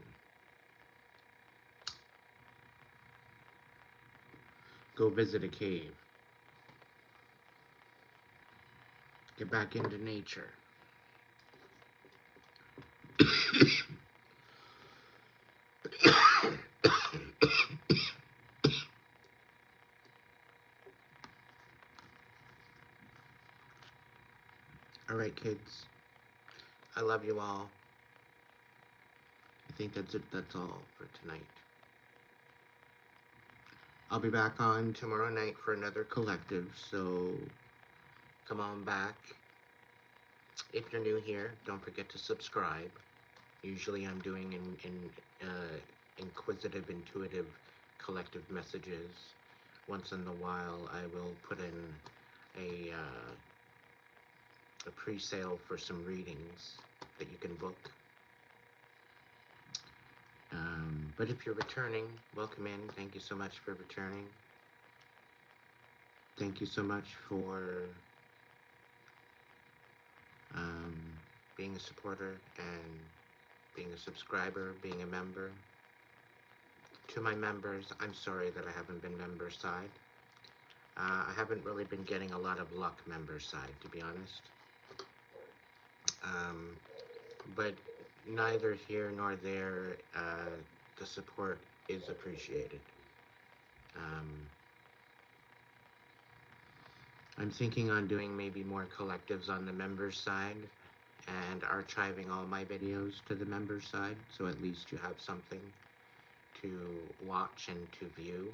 Go visit a cave. Get back into nature. All right, kids. I love you all. I think that's it. That's all for tonight. I'll be back on tomorrow night for another collective, so come on back. If you're new here, don't forget to subscribe. Usually I'm doing inquisitive, intuitive, collective messages. Once in a while, I will put in a pre-sale for some readings that you can book. But if you're returning, welcome in. Thank you so much for returning. Thank you so much for being a supporter and being a subscriber, being a member. To my members, I'm sorry that I haven't been member side. I haven't really been getting a lot of luck member side, to be honest. But neither here nor there, the support is appreciated. I'm thinking on doing maybe more collectives on the members side and archiving all my videos to the members side, so at least you have something to watch and to view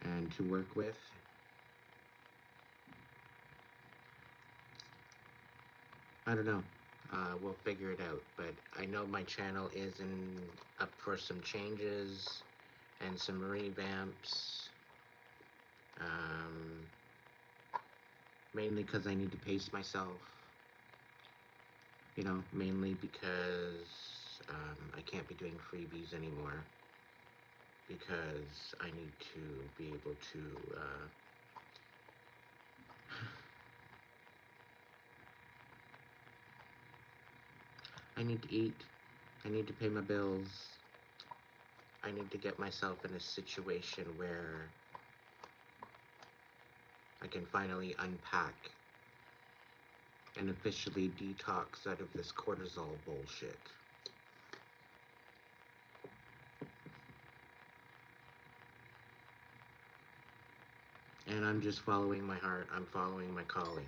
and to work with. I don't know. We'll figure it out, but I know my channel is up for some changes and some revamps. Mainly because I need to pace myself. Mainly because I can't be doing freebies anymore. Because I need to be able to I need to eat. I need to pay my bills. I need to get myself in a situation where I can finally unpack and officially detox out of this cortisol bullshit. And I'm just following my heart. I'm following my calling.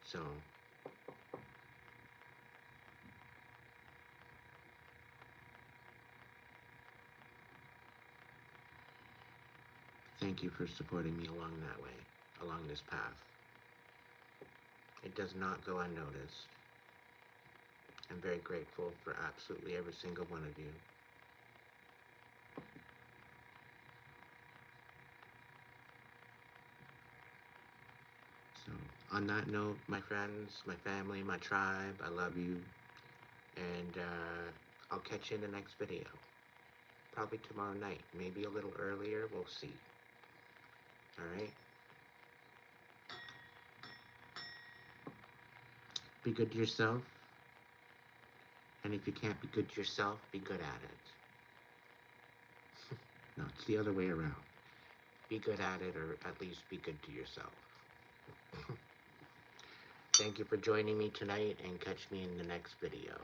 So, thank you for supporting me along that way, along this path. It does not go unnoticed. I'm very grateful for absolutely every single one of you. So, on that note, my friends, my family, my tribe, I love you. And I'll catch you in the next video. Probably tomorrow night, maybe a little earlier, we'll see. Alright? Be good to yourself. And if you can't be good to yourself, be good at it. No, it's the other way around. Be good at it, or at least be good to yourself. Thank you for joining me tonight, and catch me in the next video.